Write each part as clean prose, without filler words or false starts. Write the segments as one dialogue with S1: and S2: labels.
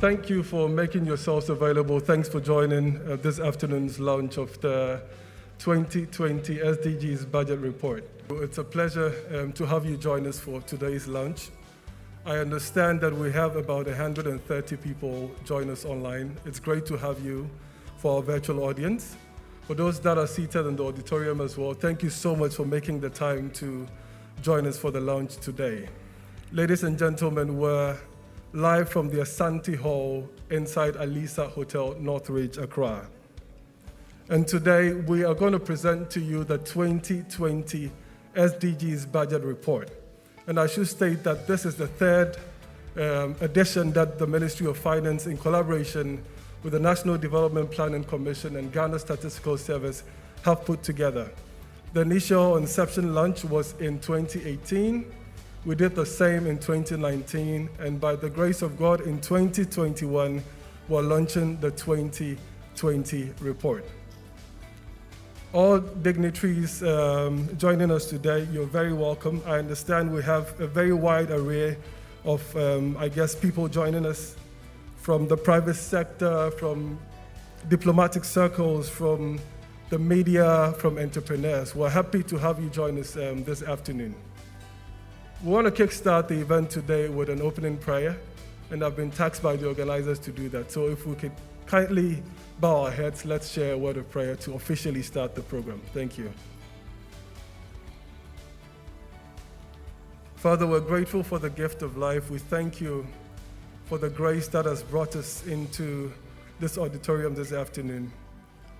S1: thank you for making yourselves available. Thanks for joining this afternoon's launch of the 2020 SDGs budget report. It's a pleasure to have you join us for today's launch. I understand that we have about 130 people join us online. It's great to have you for our virtual audience. For those that are seated in the auditorium as well, thank you so much for making the time to join us for the launch today. Ladies and gentlemen, we're live from the Asante Hall inside Alisa Hotel, Northridge, Accra. And today we are going to present to you the 2020 SDGs budget report. And I should state that this is the third edition that the Ministry of Finance, in collaboration with the National Development Planning Commission and Ghana Statistical Service, have put together. The initial inception launch was in 2018. We did the same in 2019, and by the grace of God, in 2021, we're launching the 2020 report. All dignitaries joining us today, you're very welcome. I understand we have a very wide array of, people joining us from the private sector, from diplomatic circles, from the media, from entrepreneurs. We're happy to have you join us this afternoon. We want to kickstart the event today with an opening prayer, and I've been tasked by the organizers to do that. So if we could kindly bow our heads, let's share a word of prayer to officially start the program. Thank you. Father, we're grateful for the gift of life. We thank you for the grace that has brought us into this auditorium this afternoon.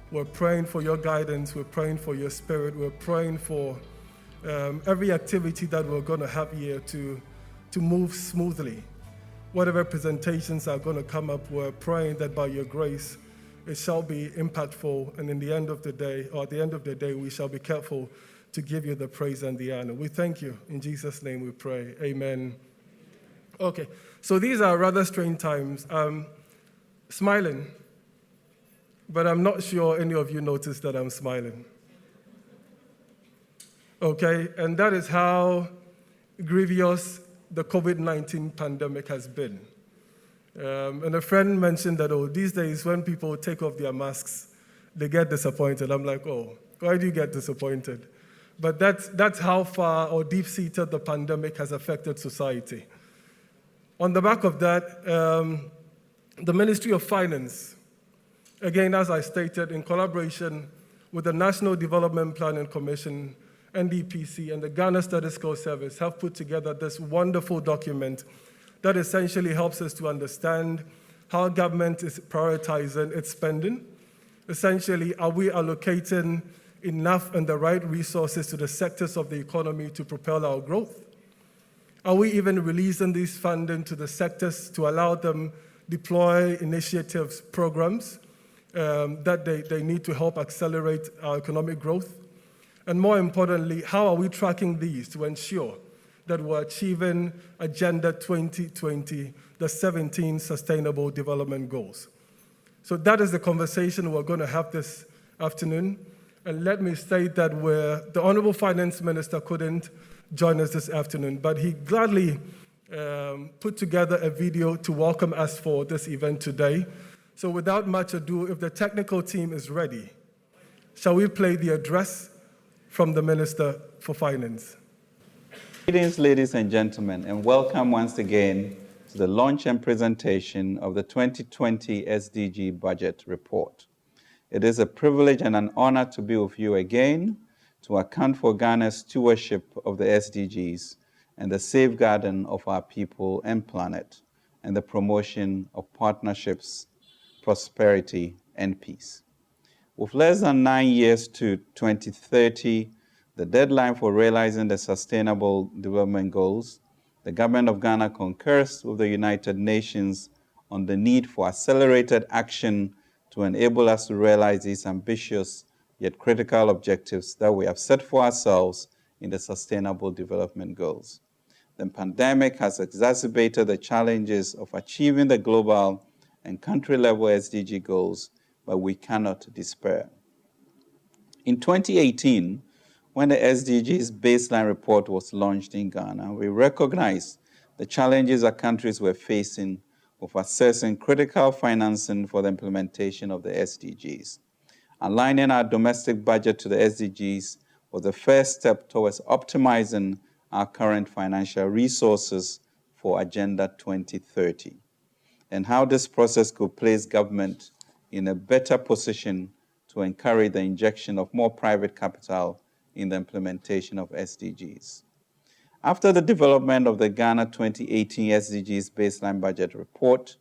S1: We're praying for your guidance. We're praying for your spirit. We're praying for every activity that we're going to have here to move smoothly. Whatever presentations are going to come up, we're praying that by your grace, it shall be impactful, and in the end of the day, or at the end of the day, we shall be careful to give you the praise and the honor. We thank you. In Jesus' name we pray. Amen. Okay, so these are rather strange times. I'm smiling, but I'm not sure any of you noticed that I'm smiling. Okay, and that is how grievous the COVID-19 pandemic has been. And a friend mentioned that, these days when people take off their masks, they get disappointed. I'm like, why do you get disappointed? But that's how far or deep-seated the pandemic has affected society. On the back of that, the Ministry of Finance, again, as I stated, in collaboration with the National Development Planning Commission, NDPC, and the Ghana Statistical Service, have put together this wonderful document that essentially helps us to understand how government is prioritizing its spending. Essentially, are we allocating enough and the right resources to the sectors of the economy to propel our growth? Are we even releasing this funding to the sectors to allow them deploy initiatives, programs that they need to help accelerate our economic growth? And more importantly, how are we tracking these to ensure that we're achieving Agenda 2020, the 17 Sustainable Development Goals? So that is the conversation we're going to have this afternoon. And let me state that the Honorable Finance Minister couldn't join us this afternoon, but he gladly put together a video to welcome us for this event today. So without much ado, if the technical team is ready, shall we play the address from the Minister for Finance?
S2: Greetings, ladies and gentlemen, and welcome once again to the launch and presentation of the 2020 SDG Budget Report. It is a privilege and an honor to be with you again to account for Ghana's stewardship of the SDGs and the safeguarding of our people and planet, and the promotion of partnerships, prosperity, and peace. With less than 9 years to 2030, the deadline for realizing the Sustainable Development Goals, the Government of Ghana concurs with the United Nations on the need for accelerated action to enable us to realize these ambitious yet critical objectives that we have set for ourselves in the Sustainable Development Goals. The pandemic has exacerbated the challenges of achieving the global and country-level SDG goals, but we cannot despair. In 2018, when the SDGs baseline report was launched in Ghana, we recognized the challenges our countries were facing of assessing critical financing for the implementation of the SDGs. Aligning our domestic budget to the SDGs was the first step towards optimizing our current financial resources for Agenda 2030, and how this process could place government in a better position to encourage the injection of more private capital in the implementation of SDGs. After the development of the Ghana 2018 SDGs Baseline Budget Report,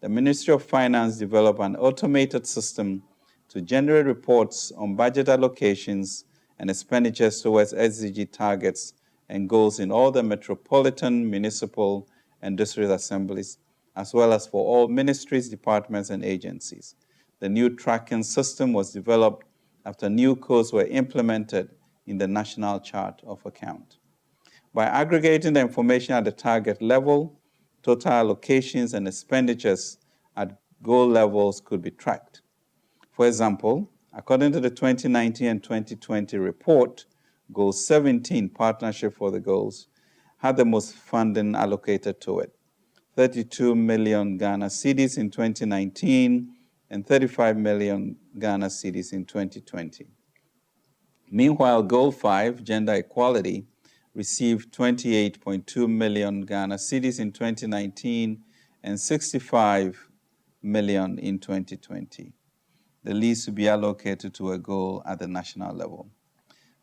S2: the Ministry of Finance developed an automated system to generate reports on budget allocations and expenditures towards SDG targets and goals in all the metropolitan, municipal, and district assemblies, as well as for all ministries, departments, and agencies. The new tracking system was developed after new codes were implemented in the National Chart of Account. By aggregating the information at the target level, total allocations and expenditures at goal levels could be tracked. For example, according to the 2019 and 2020 report, Goal 17, Partnership for the Goals, had the most funding allocated to it, 32 million Ghana cedis in 2019 and 35 million Ghana cedis in 2020. Meanwhile, Goal 5, Gender Equality, received 28.2 million Ghana cedis in 2019 and 65 million in 2020. The least to be allocated to a goal at the national level.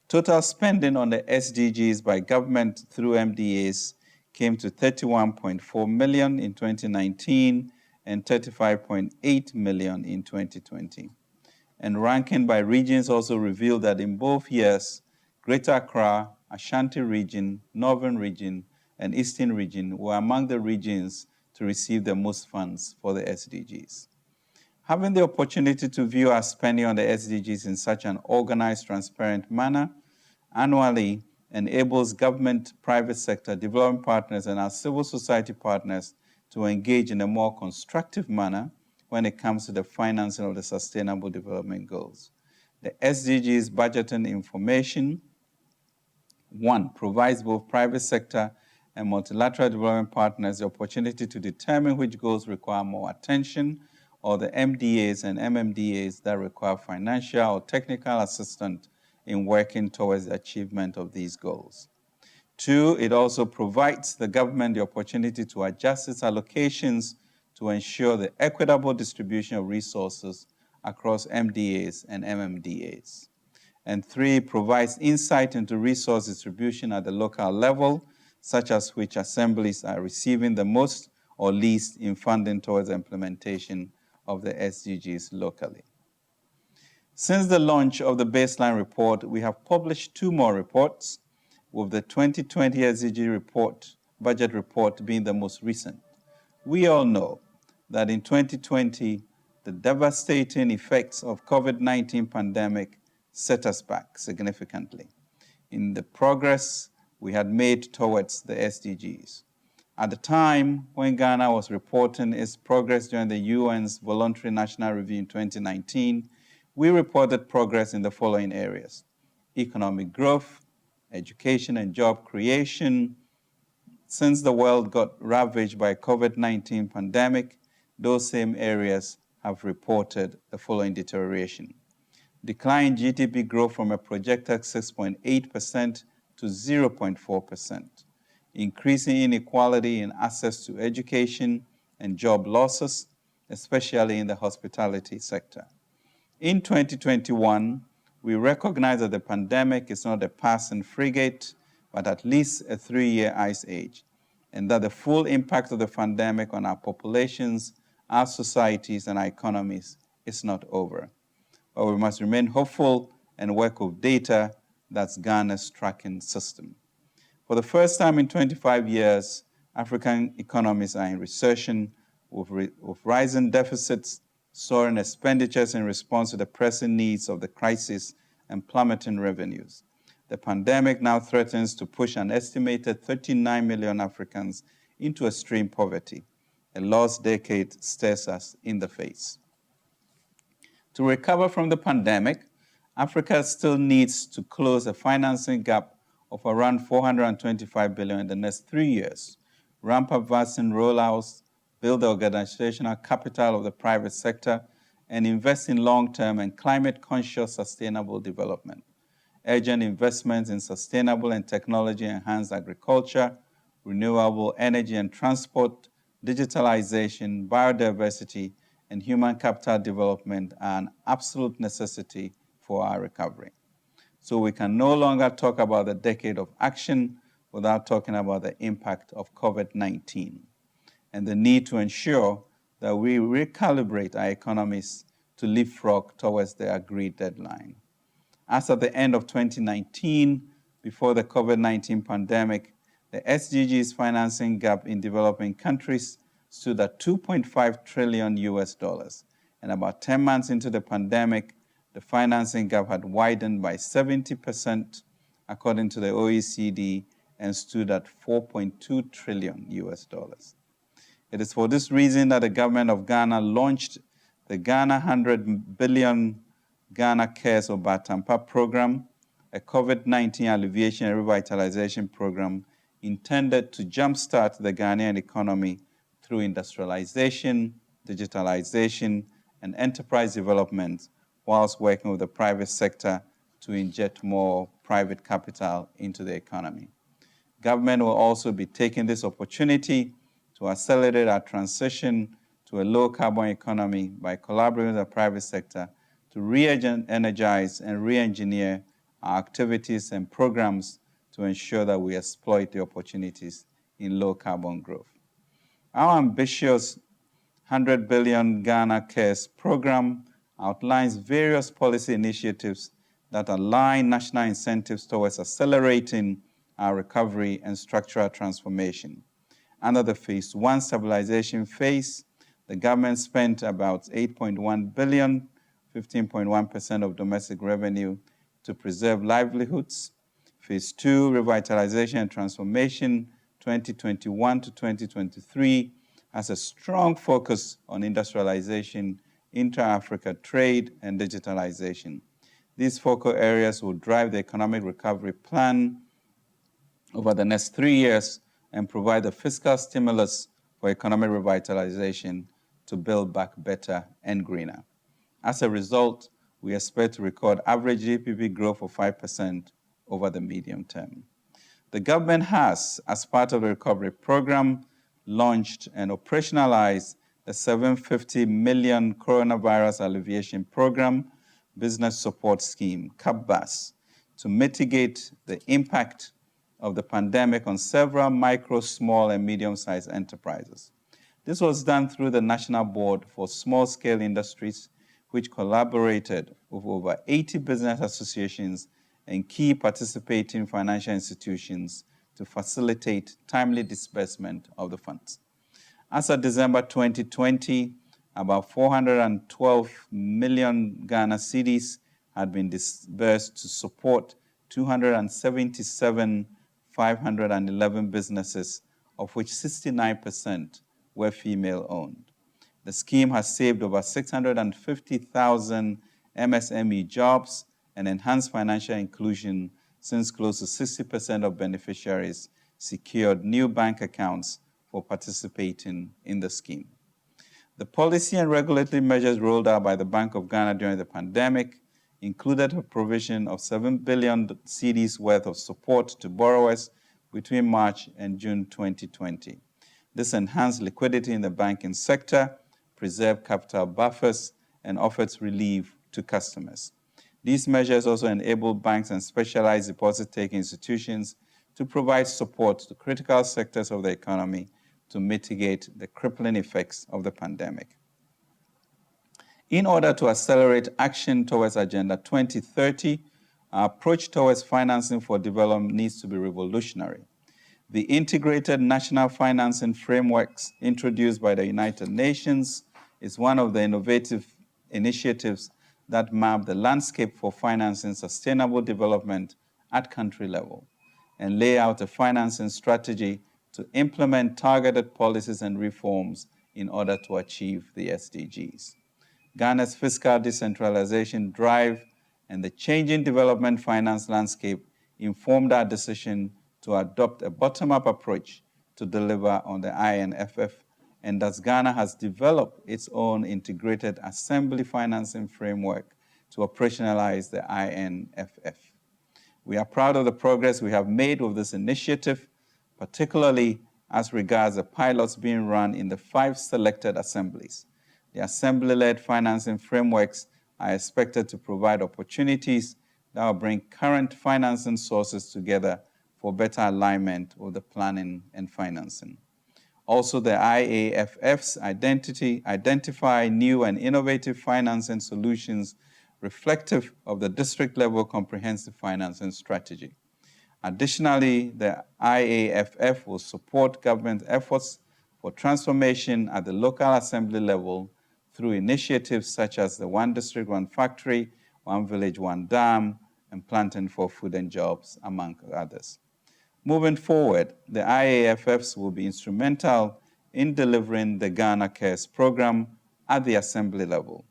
S2: Total spending on the SDGs by government through MDAs came to 31.4 million in 2019 and 35.8 million in 2020. And ranking by regions also revealed that in both years, Greater Accra, Ashanti region, Northern region, and Eastern region were among the regions to receive the most funds for the SDGs. Having the opportunity to view our spending on the SDGs in such an organized, transparent manner annually enables government, private sector, development partners, and our civil society partners to engage in a more constructive manner when it comes to the financing of the Sustainable Development Goals. The SDGs budgeting information, one, provides both private sector and multilateral development partners the opportunity to determine which goals require more attention, or the MDAs and MMDAs that require financial or technical assistance in working towards the achievement of these goals. Two, it also provides the government the opportunity to adjust its allocations to ensure the equitable distribution of resources across MDAs and MMDAs. And three, provides insight into resource distribution at the local level, such as which assemblies are receiving the most or least in funding towards the implementation of the SDGs locally. Since the launch of the baseline report, we have published two more reports, with the 2020 SDG report, budget report being the most recent. We all know that in 2020, the devastating effects of COVID-19 pandemic set us back significantly in the progress we had made towards the SDGs. At the time when Ghana was reporting its progress during the UN's Voluntary National Review in 2019, we reported progress in the following areas: economic growth, education and job creation. Since the world got ravaged by COVID-19 pandemic, those same areas have reported the following deterioration: decline in GDP growth from a projected 6.8% to 0.4%, increasing inequality in access to education and job losses, especially in the hospitality sector. In 2021, we recognize that the pandemic is not a passing frigate, but at least a 3-year ice age, and that the full impact of the pandemic on our populations, our societies, and our economies is not over. But we must remain hopeful and work with data that's Ghana's tracking system. For the first time in 25 years, African economies are in recession, with rising deficits, soaring expenditures in response to the pressing needs of the crisis, and plummeting revenues. The pandemic now threatens to push an estimated 39 million Africans into extreme poverty. A lost decade stares us in the face. To recover from the pandemic, Africa still needs to close a financing gap of around $425 billion in the next 3 years, ramp up vaccine rollouts, build the organizational capital of the private sector, and invest in long-term and climate-conscious sustainable development. Urgent investments in sustainable and technology-enhanced agriculture, renewable energy and transport, digitalization, biodiversity, and human capital development are an absolute necessity for our recovery. So we can no longer talk about the decade of action without talking about the impact of COVID-19 and the need to ensure that we recalibrate our economies to leapfrog towards the agreed deadline. As at the end of 2019, before the COVID-19 pandemic, the SDGs financing gap in developing countries stood at $2.5 trillion US. And about 10 months into the pandemic, the financing gap had widened by 70%, according to the OECD, and stood at $4.2 trillion US. It is for this reason that the government of Ghana launched the Ghana 100 Billion Ghana Cares or Batampa program, a COVID-19 alleviation and revitalization program intended to jumpstart the Ghanaian economy through industrialization, digitalization, and enterprise development, whilst working with the private sector to inject more private capital into the economy. Government will also be taking this opportunity to accelerate our transition to a low-carbon economy by collaborating with the private sector to re-energize and re-engineer our activities and programs to ensure that we exploit the opportunities in low-carbon growth. Our ambitious 100 billion Ghana Cares program outlines various policy initiatives that align national incentives towards accelerating our recovery and structural transformation. Under the Phase 1 stabilization phase, the government spent about 8.1 billion, 15.1% of domestic revenue, to preserve livelihoods. Phase 2, revitalization and transformation, 2021 to 2023, has a strong focus on industrialization, intra-Africa trade, and digitalization. These focal areas will drive the economic recovery plan over the next 3 years and provide the fiscal stimulus for economic revitalization to build back better and greener. As a result, we expect to record average GDP growth of 5% over the medium term. The government has, as part of the recovery program, launched and operationalized the 750 million coronavirus alleviation program business support scheme, CAPBAS, to mitigate the impact of the pandemic on several micro, small, and medium-sized enterprises. This was done through the National Board for Small-Scale Industries, which collaborated with over 80 business associations and key participating financial institutions to facilitate timely disbursement of the funds. As of December 2020, about 412 million Ghana cedis had been disbursed to support 277,511 businesses, of which 69% were female-owned. The scheme has saved over 650,000 MSME jobs and enhanced financial inclusion, since close to 60% of beneficiaries secured new bank accounts for participating in the scheme. The policy and regulatory measures rolled out by the Bank of Ghana during the pandemic included a provision of 7 billion cedis worth of support to borrowers between March and June 2020. This enhanced liquidity in the banking sector, preserved capital buffers, and offered relief to customers. These measures also enabled banks and specialized deposit-taking institutions to provide support to critical sectors of the economy to mitigate the crippling effects of the pandemic. In order to accelerate action towards Agenda 2030, our approach towards financing for development needs to be revolutionary. The integrated national financing frameworks introduced by the United Nations is one of the innovative initiatives that map the landscape for financing sustainable development at country level and lay out a financing strategy to implement targeted policies and reforms in order to achieve the SDGs. Ghana's fiscal decentralization drive and the changing development finance landscape informed our decision to adopt a bottom-up approach to deliver on the INFF and thus Ghana has developed its own integrated assembly financing framework to operationalize the INFF. We are proud of the progress we have made with this initiative, particularly as regards the pilots being run in the 5 selected assemblies. The assembly-led financing frameworks are expected to provide opportunities that will bring current financing sources together for better alignment with the planning and financing. Also, the IAFFs identify new and innovative financing solutions reflective of the district-level comprehensive financing strategy. Additionally, the IAFF will support government efforts for transformation at the local assembly level through initiatives such as the One District, One Factory, One Village, One Dam, and Planting for Food and Jobs, among others. Moving forward, the IAFFs will be instrumental in delivering the Ghana Cares program at the assembly level.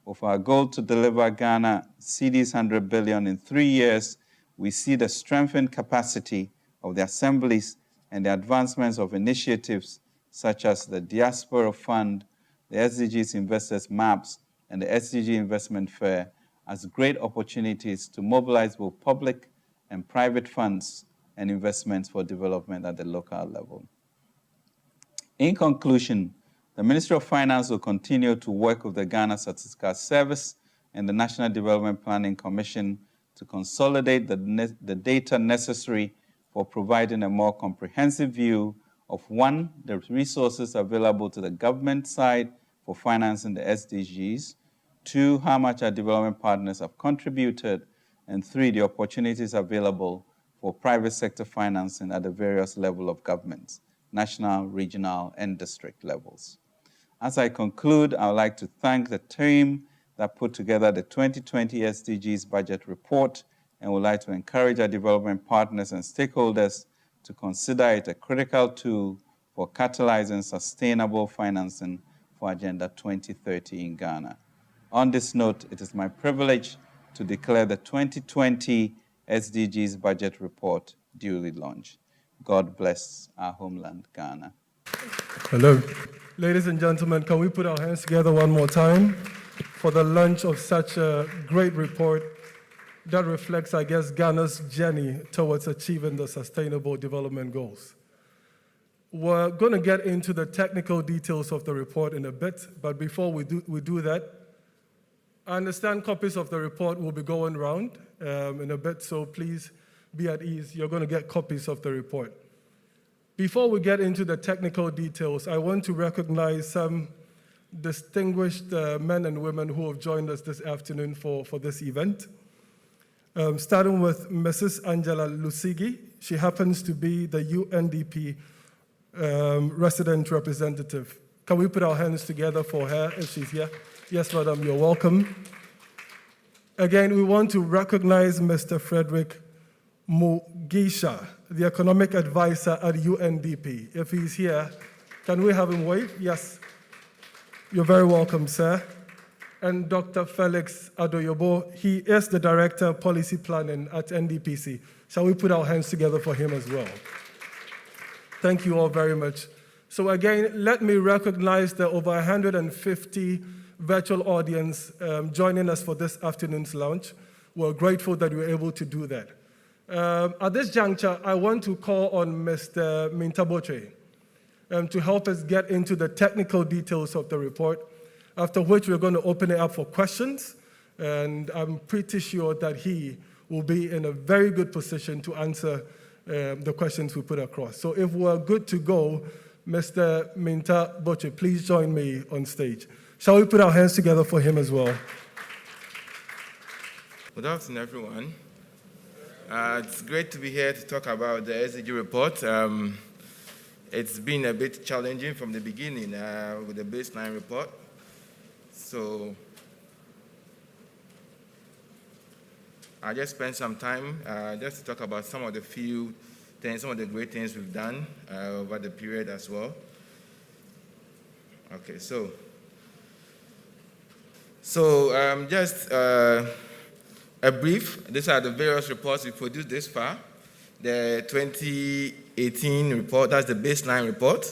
S2: With our goal to deliver Ghana cedis 100 billion in 3 years, we see the strengthened capacity of the assemblies and the advancements of initiatives such as the Diaspora Fund, the SDGs Investors Maps, and the SDG Investment Fair as great opportunities to mobilize both public and private funds and investments for development at the local level. In conclusion, the Ministry of Finance will continue to work with the Ghana Statistical Service and the National Development Planning Commission to consolidate the data necessary for providing a more comprehensive view of, 1, the resources available to the government side for financing the SDGs, 2, how much our development partners have contributed, and 3, the opportunities available for private sector financing at the various levels of governments, national, regional, and district levels. As I conclude, I would like to thank the team that put together the 2020 SDGs budget report, and would like to encourage our development partners and stakeholders to consider it a critical tool for catalyzing sustainable financing for Agenda 2030 in Ghana. On this note, it is my privilege to declare the 2020 SDGs budget report duly launched. God bless our homeland, Ghana.
S1: Hello. Ladies and gentlemen, can we put our hands together one more time for the launch of such a great report that reflects, I guess, Ghana's journey towards achieving the Sustainable Development Goals. We're going to get into the technical details of the report in a bit, but before we do that, I understand copies of the report will be going around in a bit, so please be at ease. You're going to get copies of the report. Before we get into the technical details, I want to recognize some distinguished men and women who have joined us this afternoon for this event. Starting with Mrs. Angela Lusigi. She happens to be the UNDP resident representative. Can we put our hands together for her if she's here? Yes, madam, you're welcome. Again, we want to recognize Mr. Frederick Mugisha, the economic advisor at UNDP. If he's here, can we have him wave? Yes. You're very welcome, sir. And Dr. Felix Adoyobo, he is the Director of Policy Planning at NDPC. Shall we put our hands together for him as well? Thank you all very much. So again, let me recognize the over 150 virtual audience joining us for this afternoon's launch. We're grateful that we were able to do that. At this juncture, I want to call on Mr. Mintaboche to help us get into the technical details of the report, after which we're going to open it up for questions, and I'm pretty sure that he will be in a very good position to answer the questions we put across. So if we're good to go, Mr. Mintaboche, please join me on stage. Shall we put our hands together for him as well?
S3: Good afternoon, everyone. It's great to be here to talk about the SDG report. It's been a bit challenging from the beginning with the baseline report. So I just spent some time just to talk about some of the few things, some of the great things we've done over the period as well. Okay, so just a brief. These are the various reports we produced this far. The 2018 report, that's the baseline report.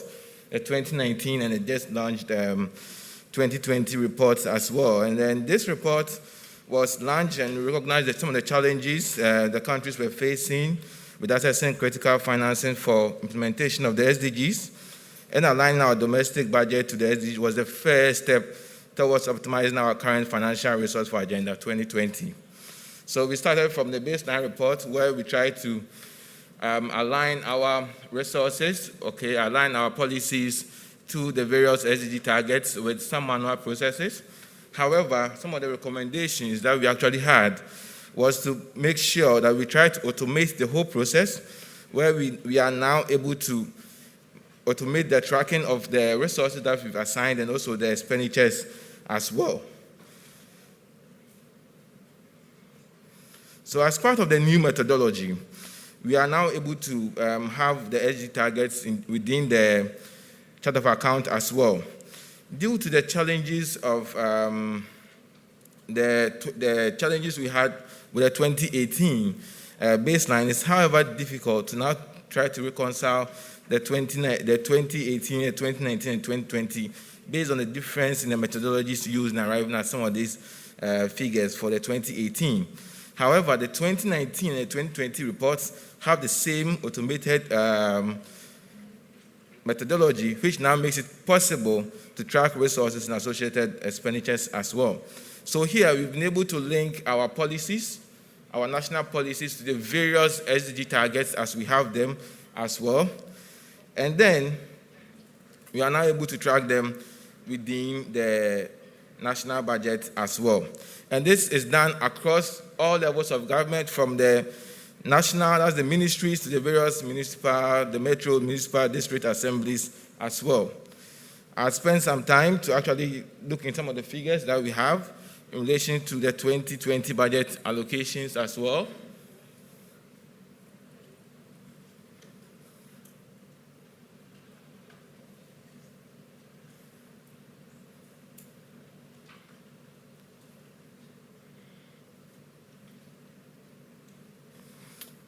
S3: a 2019 and it just launched 2020 reports as well. And then this report was launched and recognized that some of the challenges the countries were facing with accessing critical financing for implementation of the SDGs, and aligning our domestic budget to the SDGs was the first step towards optimizing our current financial resource for Agenda 2020. So we started from the baseline report where we tried to align our resources, align our policies to the various SDG targets with some manual processes. However, some of the recommendations that we actually had was to make sure that we try to automate the whole process, where we are now able to automate the tracking of the resources that we've assigned and also the expenditures as well. So as part of the new methodology, we are now able to have the SDG targets within the chart of account as well. Due to the challenges of the challenges we had with the 2018 baseline, it's however difficult to now try to reconcile the 2018, 2019, and 2020 based on the difference in the methodologies used in arriving at some of these figures for the 2018. However, the 2019 and 2020 reports have the same automated methodology, which now makes it possible to track resources and associated expenditures as well. So here we've been able to link our policies, our national policies, to the various SDG targets as we have them as well. And then we are now able to track them within the national budget as well. And this is done across all levels of government, from the national, that's the ministries, to the various municipal, the metro, municipal, district assemblies as well. I'll spend some time to actually look in some of the figures that we have in relation to the 2020 budget allocations as well.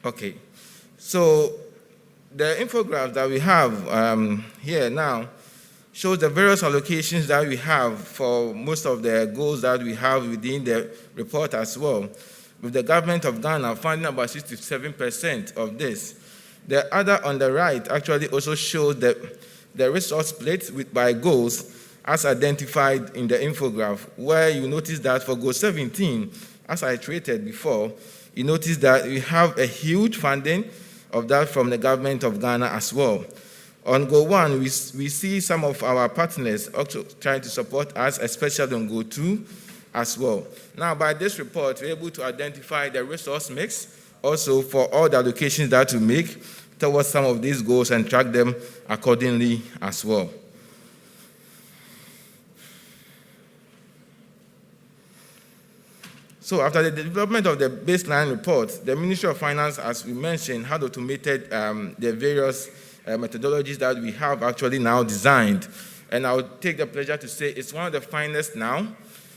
S3: Okay, so the infograph that we have here now shows the various allocations that we have for most of the goals that we have within the report as well, with the government of Ghana funding about 67% of this. The other on the right actually also shows the resource split by goals as identified in the infograph, where you notice that for goal 17, as I iterated before, you notice that we have a huge funding of that from the government of Ghana as well. On Goal 1, we see some of our partners also trying to support us, especially on Goal 2 as well. Now, by this report, we're able to identify the resource mix also for all the allocations that we make towards some of these goals and track them accordingly as well. So after the development of the baseline report, the Ministry of Finance, as we mentioned, had automated the various methodologies that we have actually now designed. And I would take the pleasure to say it's one of the finest now.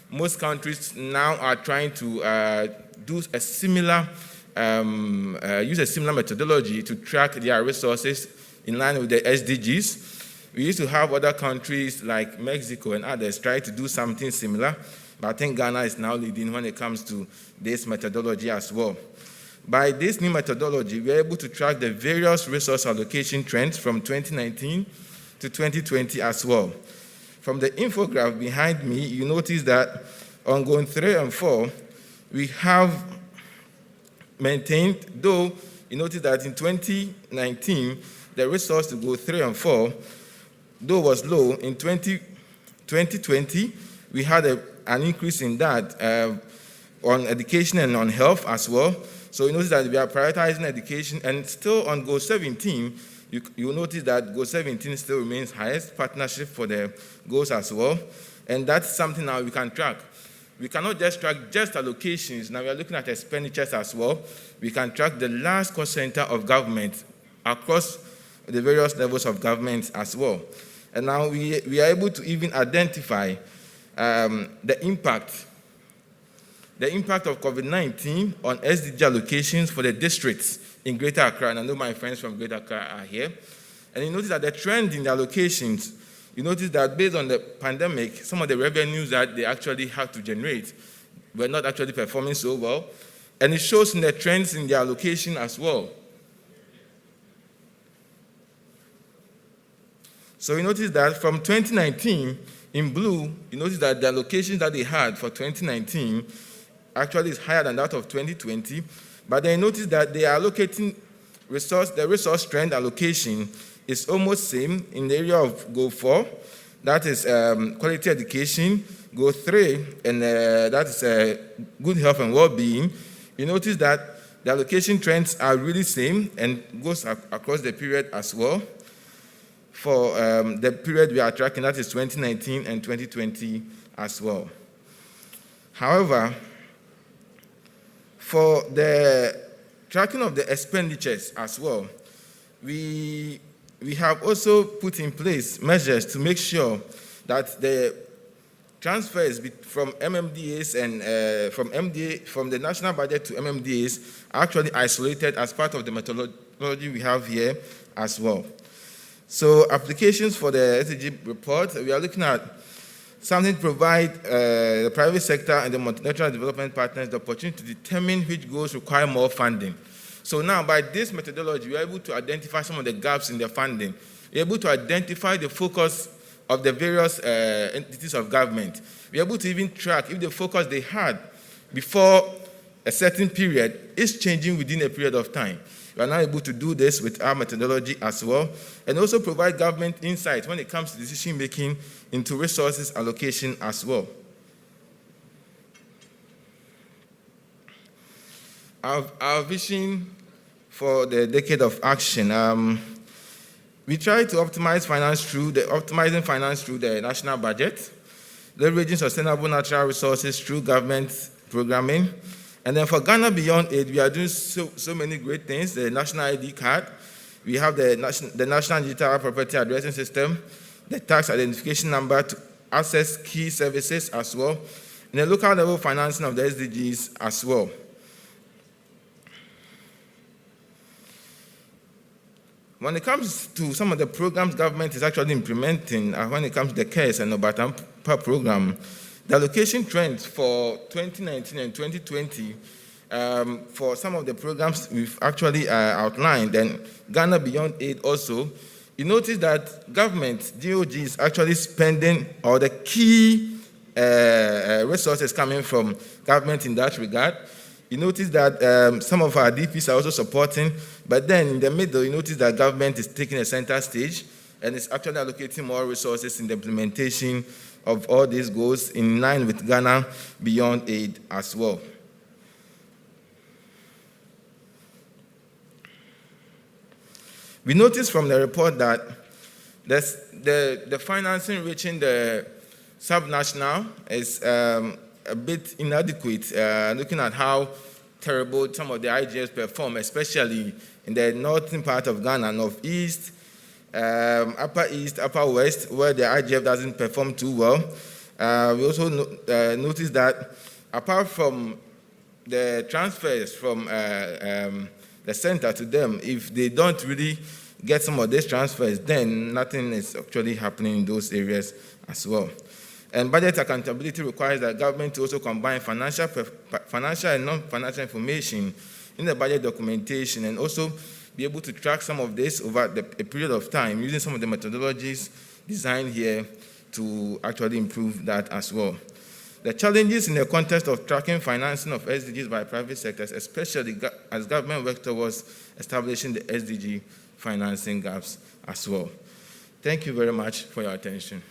S3: Most countries now are trying to do a similar, use a similar methodology to track their resources in line with the SDGs. We used to have other countries like Mexico and others try to do something similar, but I think Ghana is now leading when it comes to this methodology as well. By this new methodology, we are able to track the various resource allocation trends from 2019 to 2020 as well. From the infograph behind me, you notice that on Goal 3 and 4, we have maintained, though you notice that in 2019, the resource to Goal 3 and 4, though was low, in 2020, we had an increase in that on education and on health as well. So you notice that we are prioritizing education, and still on Goal 17, you will notice that Goal 17 still remains highest partnership for the goals as well. And that's something now we can track. We cannot just track just allocations. Now we are looking at expenditures as well. We can track the last cost center of government across the various levels of government as well. And now we are able to even identify the impact of COVID-19 on SDG allocations for the districts in Greater Accra, and I know my friends from Greater Accra are here. And you notice that the trend in the allocations, you notice that based on the pandemic, some of the revenues that they actually had to generate were not actually performing so well. And it shows in the trends in the allocation as well. So you notice that from 2019, in blue, you notice that the allocations that they had for 2019 actually is higher than that of 2020. But then you notice that they are allocating the resource trend allocation is almost same in the area of Goal 4, that is quality education, Goal 3, and that is good health and well-being. You notice that the allocation trends are really same and goes across the period as well. For the period we are tracking, that is 2019 and 2020 as well. However, for the tracking of the expenditures as well, we have also put in place measures to make sure that the transfers from MMDAs and from the national budget to MMDAs are actually isolated as part of the methodology we have here as well. So applications for the SDG report, we are looking at something to provide the private sector and the multilateral development partners the opportunity to determine which goals require more funding. So now, by this methodology, we are able to identify some of the gaps in the funding. We are able to identify the focus of the various entities of government. We are able to even track if the focus they had before a certain period is changing within a period of time. We are now able to do this with our methodology as well, and also provide government insight when it comes to decision-making into resources allocation as well. Our vision for the decade of action, we try to optimizing finance through the national budget, leveraging sustainable natural resources through government programming. And then for Ghana Beyond Aid, we are doing so many great things. The national ID card, we have the National Digital Property Addressing System, the tax identification number to access key services as well, and the local level financing of the SDGs as well. When it comes to some of the programs government is actually implementing, when it comes to the CARES and Obatampa program, the allocation trends for 2019 and 2020 for some of the programs we've actually outlined, and Ghana Beyond Aid also, you notice that government, DOG, is actually spending all the key resources coming from government in that regard. You notice that some of our DPs are also supporting, but then in the middle, you notice that government is taking a center stage and is actually allocating more resources in the implementation of all these goals in line with Ghana Beyond Aid as well. We noticed from the report that the financing reaching the subnational is a bit inadequate, looking at how terrible some of the IGFs perform, especially in the northern part of Ghana, northeast, upper east, upper west, where the IGF doesn't perform too well. We also noticed that apart from the transfers from the center to them, if they don't really get some of these transfers, then nothing is actually happening in those areas as well. And budget accountability requires that government to also combine financial and non-financial information in the budget documentation and also be able to track some of this over a period of time using some of the methodologies designed here to actually improve that as well. The challenges in the context of tracking financing of SDGs by private sectors, especially as government works towards establishing the SDG financing gaps as well. Thank you very much for your attention.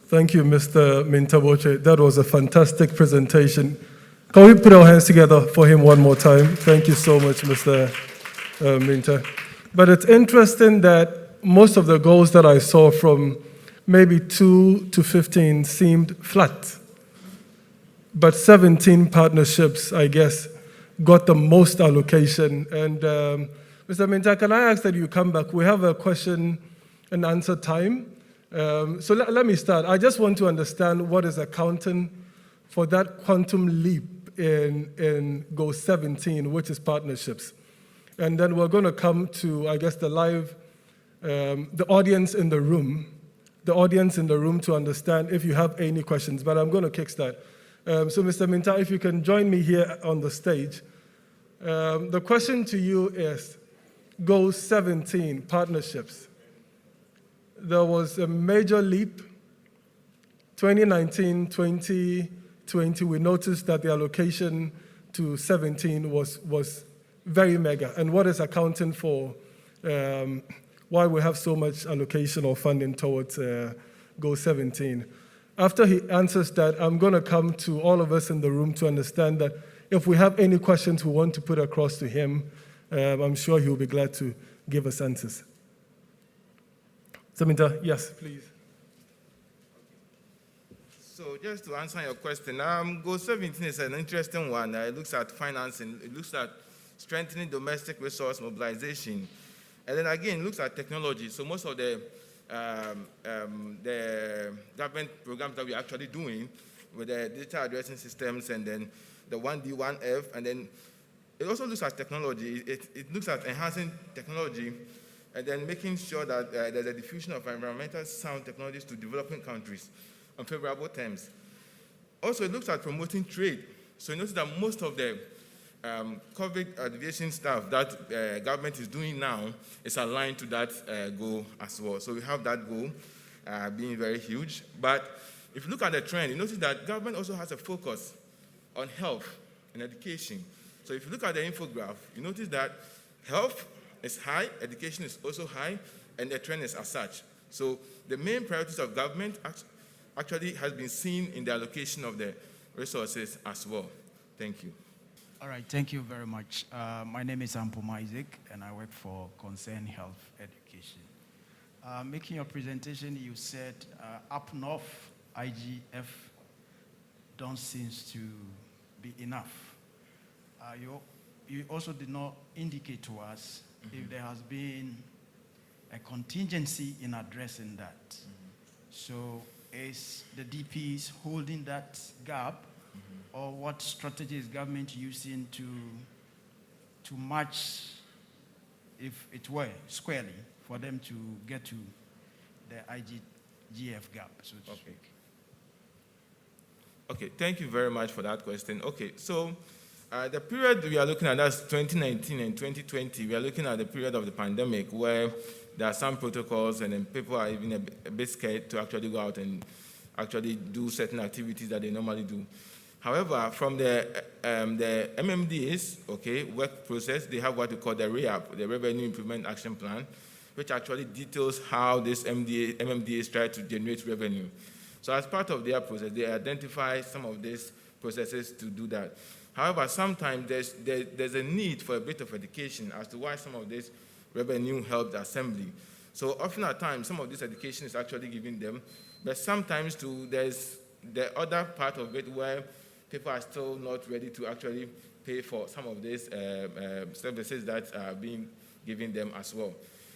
S1: Thank you, Mr. Mintaboche. That was a fantastic presentation. Can we put our hands together for him one more time? Thank you so much, Mr. Minta. But it's interesting that most of the goals that I saw from maybe 2 to 15 seemed flat. But 17 partnerships, I guess, got the most allocation. And Mr. Minta, can I ask that you come back? We have a question and answer time. So let me start. I just want to understand what is accounting for that quantum leap in Goal 17, which is partnerships. And then we're going to come to, I guess, the audience in the room to understand if you have any questions. But I'm going to kickstart. So Mr. Minta, if you can join me here on the stage. The question to you is, Goal 17, partnerships. There was a major leap. 2019, 2020, we noticed that the allocation to 17 was very mega. And what is accounting for why we have so much allocation or funding towards Goal 17? After he answers that, I'm going to come to all of us in the room to understand that if we have any questions we want to put across to him, I'm sure he'll be glad to give us answers. Saminta, yes, please.
S3: So just to answer your question, Goal 17 is an interesting one. It looks at financing, it looks at strengthening domestic resource mobilization, and then again, it looks at technology. So most of the government programs that we're actually doing with the data addressing systems and then the 1D, 1F, and then it also looks at technology. It looks at enhancing technology and then making sure that there's a diffusion of environmental sound technologies to developing countries on favorable terms. Also, it looks at promoting trade. So you notice that most of the COVID alleviation stuff that government is doing now is aligned to that goal as well. So we have that goal being very huge. But if you look at the trend, you notice that government also has a focus on health and education. So if you look at the infograph, you notice that health is high, education is also high, and the trend is as such. So the main priorities of government actually has been seen in the allocation of the resources as well. Thank you.
S4: All right, thank you very much. My name is Ampom Isaac, and I work for Concern Health Education. Making your presentation, you said up north, IGF don't seem to be enough. You also did not indicate to us if there has been a contingency in addressing that. So is the DPs holding that gap, or what strategy is government using to match, if it were, squarely, for them to get to the IGF gap, so to speak?
S3: Okay, thank you very much for that question. Okay, so the period we are looking at, that's 2019 and 2020, we are looking at the period of the pandemic where there are some protocols and then people are even a bit scared to actually go out and actually do certain activities that they normally do. However, from the MMDA's work process, they have what we call the REAP, the Revenue Improvement Action Plan, which actually details how this MMDAs try to generate revenue. So as part of their process, they identify some of these processes to do that. However, sometimes there's a need for a bit of education as to why some of this revenue helped assembly. So often at times, some of this education is actually given them, but sometimes too, there's the other part of it where people are still not ready to actually pay for some of these services that are being given them as well.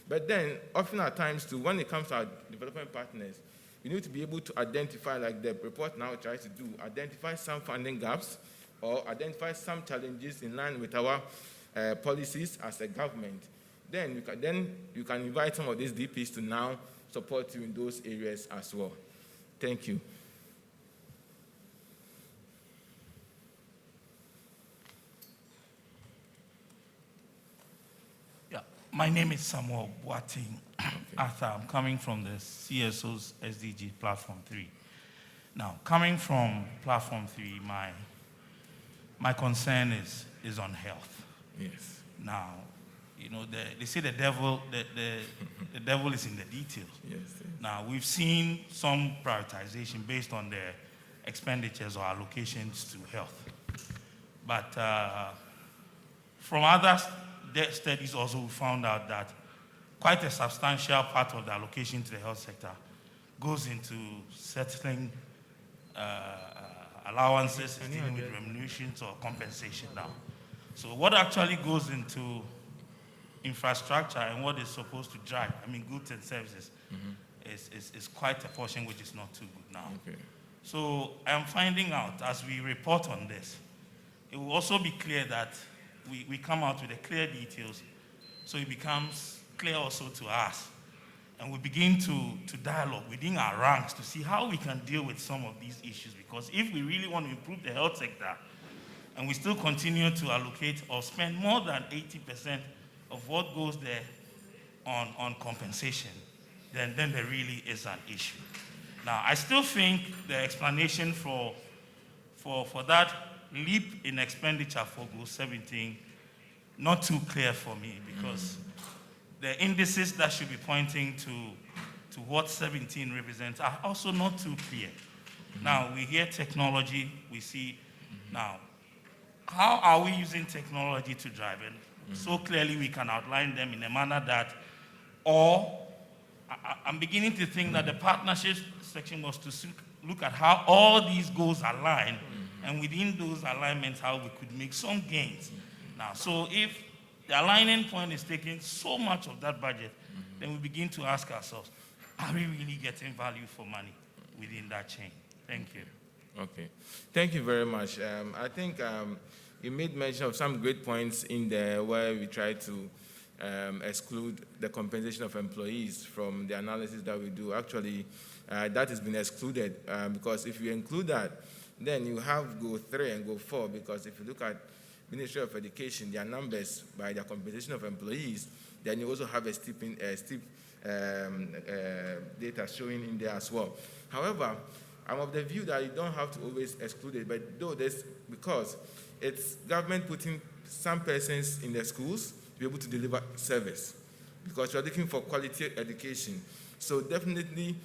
S3: But then, often at times too, when it comes to our development partners, we need to be able to identify, like the report now tries to do, identify some funding gaps or identify some challenges in line with our policies as a government. Then you can invite some of these DPs to now support you in those areas as well. Thank you.
S5: Yeah, my name is Samuel Boating Arthur. I'm coming from the CSO's SDG Platform 3. Now, coming from Platform 3, my concern is on health.
S3: Yes.
S5: Now, you know, they say the devil is in the details.
S3: Yes.
S5: Now, we've seen some prioritization based on the expenditures or allocations to health. But from other studies also, we found out that quite a substantial part of the allocation to the health sector goes into settling allowances, dealing with remunerations or compensation now. So what actually goes into infrastructure and what is supposed to drive, goods and services, is quite a portion which is not too good now.
S3: Okay.
S5: So I'm finding out as we report on this, it will also be clear that we come out with the clear details, so it becomes clear also to us. And we begin to dialogue within our ranks to see how we can deal with some of these issues. Because if we really want to improve the health sector, and we still continue to allocate or spend more than 80% of what goes there on compensation, then there really is an issue. Now, I still think the explanation for that leap in expenditure for Goal 17, not too clear for me, because the indices that should be pointing to what 17 represents are also not too clear. Now, we hear technology, we see, now, how are we using technology to drive it? So clearly we can outline them in a manner that, or I'm beginning to think that the partnership section was to look at how all these goals align, and within those alignments, how we could make some gains. Now, so if the aligning point is taking so much of that budget, then we begin to ask ourselves, are we really getting value for money within that chain? Thank you.
S3: Okay. Thank you very much. I think you made mention of some great points in there where we try to exclude the compensation of employees from the analysis that we do. Actually, that has been excluded because if you include that, then you have Goal 3 and Goal 4, because if you look at Ministry of Education, their numbers by their compensation of employees, then you also have a steep data showing in there as well. However, I'm of the view that you don't have to always exclude it, but though this, because it's government putting some persons in the schools to be able to deliver service, because you're looking for quality education. So definitely,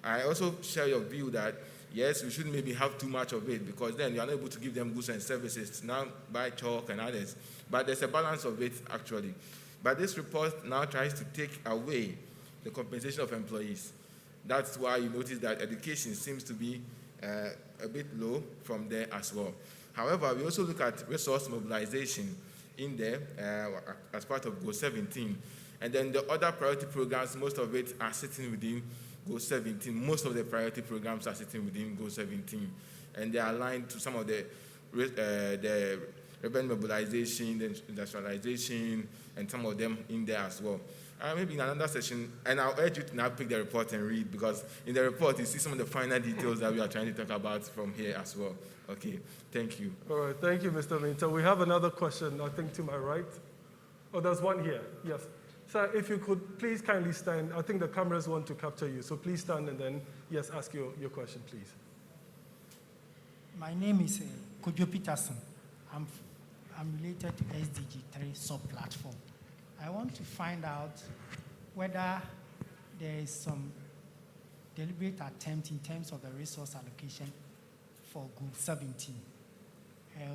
S3: I also share your view that yes, we shouldn't maybe have too much of it, because then you are not able to give them goods and services, now buy chalk and others. But there's a balance of it, actually. But this report now tries to take away the compensation of employees. That's why you notice that education seems to be a bit low from there as well. However, we also look at resource mobilization in there as part of Goal 17. And then the other priority programs, most of it are sitting within Goal 17. Most of the priority programs are sitting within Goal 17. And they are aligned to some of the urban mobilization, the industrialization, and some of them in there as well. Maybe in another session, and I'll urge you to now pick the report and read, because in the report you see some of the finer details that we are trying to talk about from here as well. Okay, thank you.
S1: All right, thank you, Mr. Minta. We have another question, I think, to my right. Oh, there's one here, yes. Sir, if you could please kindly stand. I think the cameras want to capture you, so please stand and then, yes, ask your question, please.
S6: My name is Kojo Peterson. I'm related to SDG 3 sub-platform. I want to find out whether there is some deliberate attempt in terms of the resource allocation for Goal 17,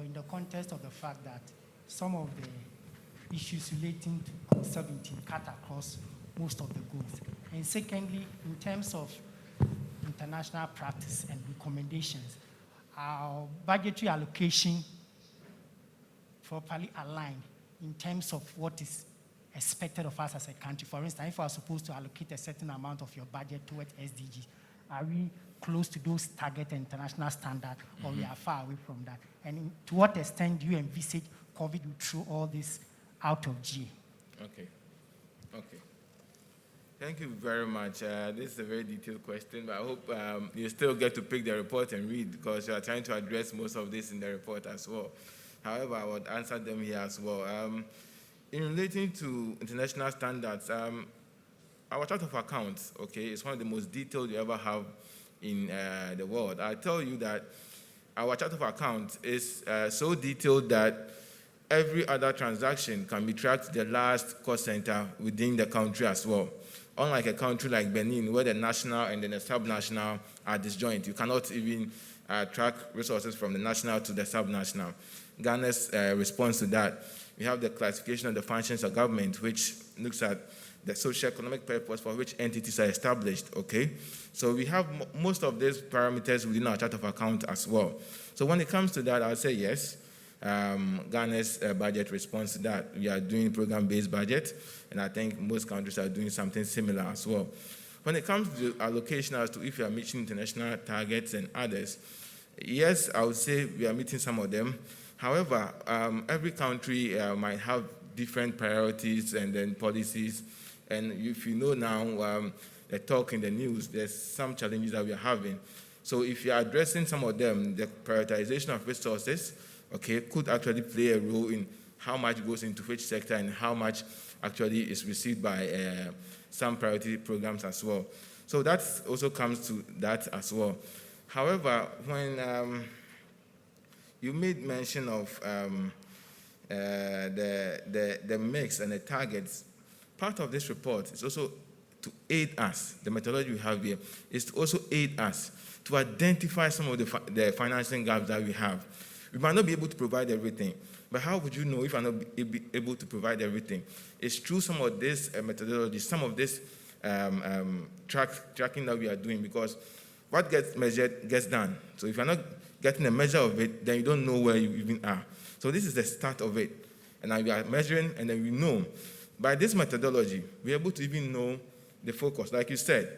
S6: in the context of the fact that some of the issues relating to Goal 17 cut across most of the goals. And secondly, in terms of international practice and recommendations, our budgetary allocation properly aligned in terms of what is expected of us as a country. For instance, if we are supposed to allocate a certain amount of your budget towards SDGs, are we close to those target international standards, or we are far away from that? And to what extent do you envisage COVID will throw all this out of G?
S3: Okay. Thank you very much. This is a very detailed question, but I hope you still get to pick the report and read, because you are trying to address most of this in the report as well. However, I would answer them here as well. In relating to international standards, our chart of accounts, okay, is one of the most detailed you ever have in the world. I tell you that our chart of accounts is so detailed that every other transaction can be tracked to the last cost center within the country as well. Unlike a country like Benin, where the national and then the sub-national are disjoint, you cannot even track resources from the national to the subnational. Ghana's response to that, we have the classification of the functions of government, which looks at the socio-economic purpose for which entities are established, okay? So we have most of these parameters within our chart of account as well. So when it comes to that, I'll say yes. Ghana's budget responds to that. We are doing program-based budget, and I think most countries are doing something similar as well. When it comes to allocation as to if you are meeting international targets and others, yes, I would say we are meeting some of them. However, every country might have different priorities and then policies. And if you know now, the talk in the news, there's some challenges that we are having. So if you are addressing some of them, the prioritization of resources, okay, could actually play a role in how much goes into which sector and how much actually is received by some priority programs as well. So that also comes to that as well. However, when you made mention of the mix and the targets, part of this report is also to aid us. The methodology we have here is to also aid us to identify some of the financing gaps that we have. We might not be able to provide everything, but how would you know if I'm not able to provide everything? It's through some of this methodology, some of this tracking that we are doing, because what gets measured gets done. So if you're not getting a measure of it, then you don't know where you even are. So this is the start of it. And now we are measuring, and then we know. By this methodology, we're able to even know the focus. Like you said,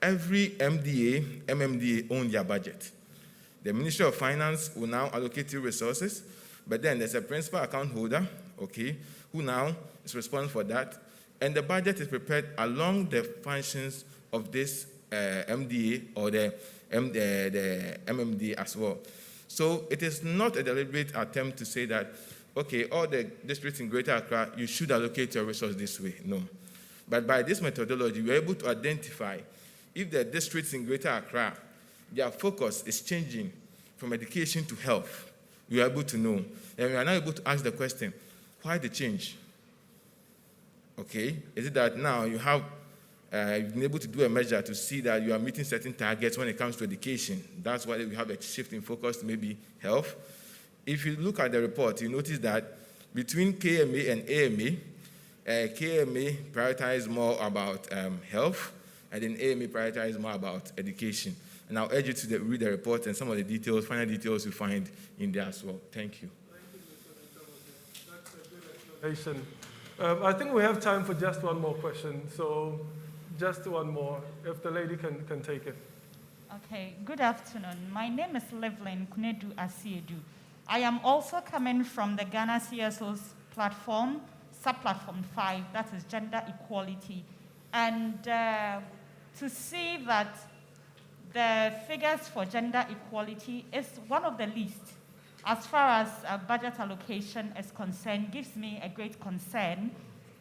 S3: every MDA, MMDA own their budget. The Ministry of Finance will now allocate you resources, but then there's a principal account holder, okay, who now is responsible for that. And the budget is prepared along the functions of this MDA or the MMDA as well. So it is not a deliberate attempt to say that, okay, all the districts in Greater Accra, you should allocate your resources this way. No. But by this methodology, we're able to identify if the districts in Greater Accra, their focus is changing from education to health. We are able to know. And we are now able to ask the question, why the change? Okay, is it that now you have you've been able to do a measure to see that you are meeting certain targets when it comes to education? That's why we have a shift in focus to maybe health. If you look at the report, you notice that between KMA and AMA, KMA prioritizes more about health, and then AMA prioritizes more about education. And I'll urge you to read the report and some of the details, final details you find in there as well. Thank you.
S1: That's a good explanation. I think we have time for just one more question. So just one more, if the lady can take it.
S7: Okay, good afternoon. My name is Levlin Kunedu Asiedu. I am also coming from the Ghana CSO's platform, sub-platform 5, that is gender equality. And to see that the figures for gender equality is one of the least as far as budget allocation is concerned, gives me a great concern.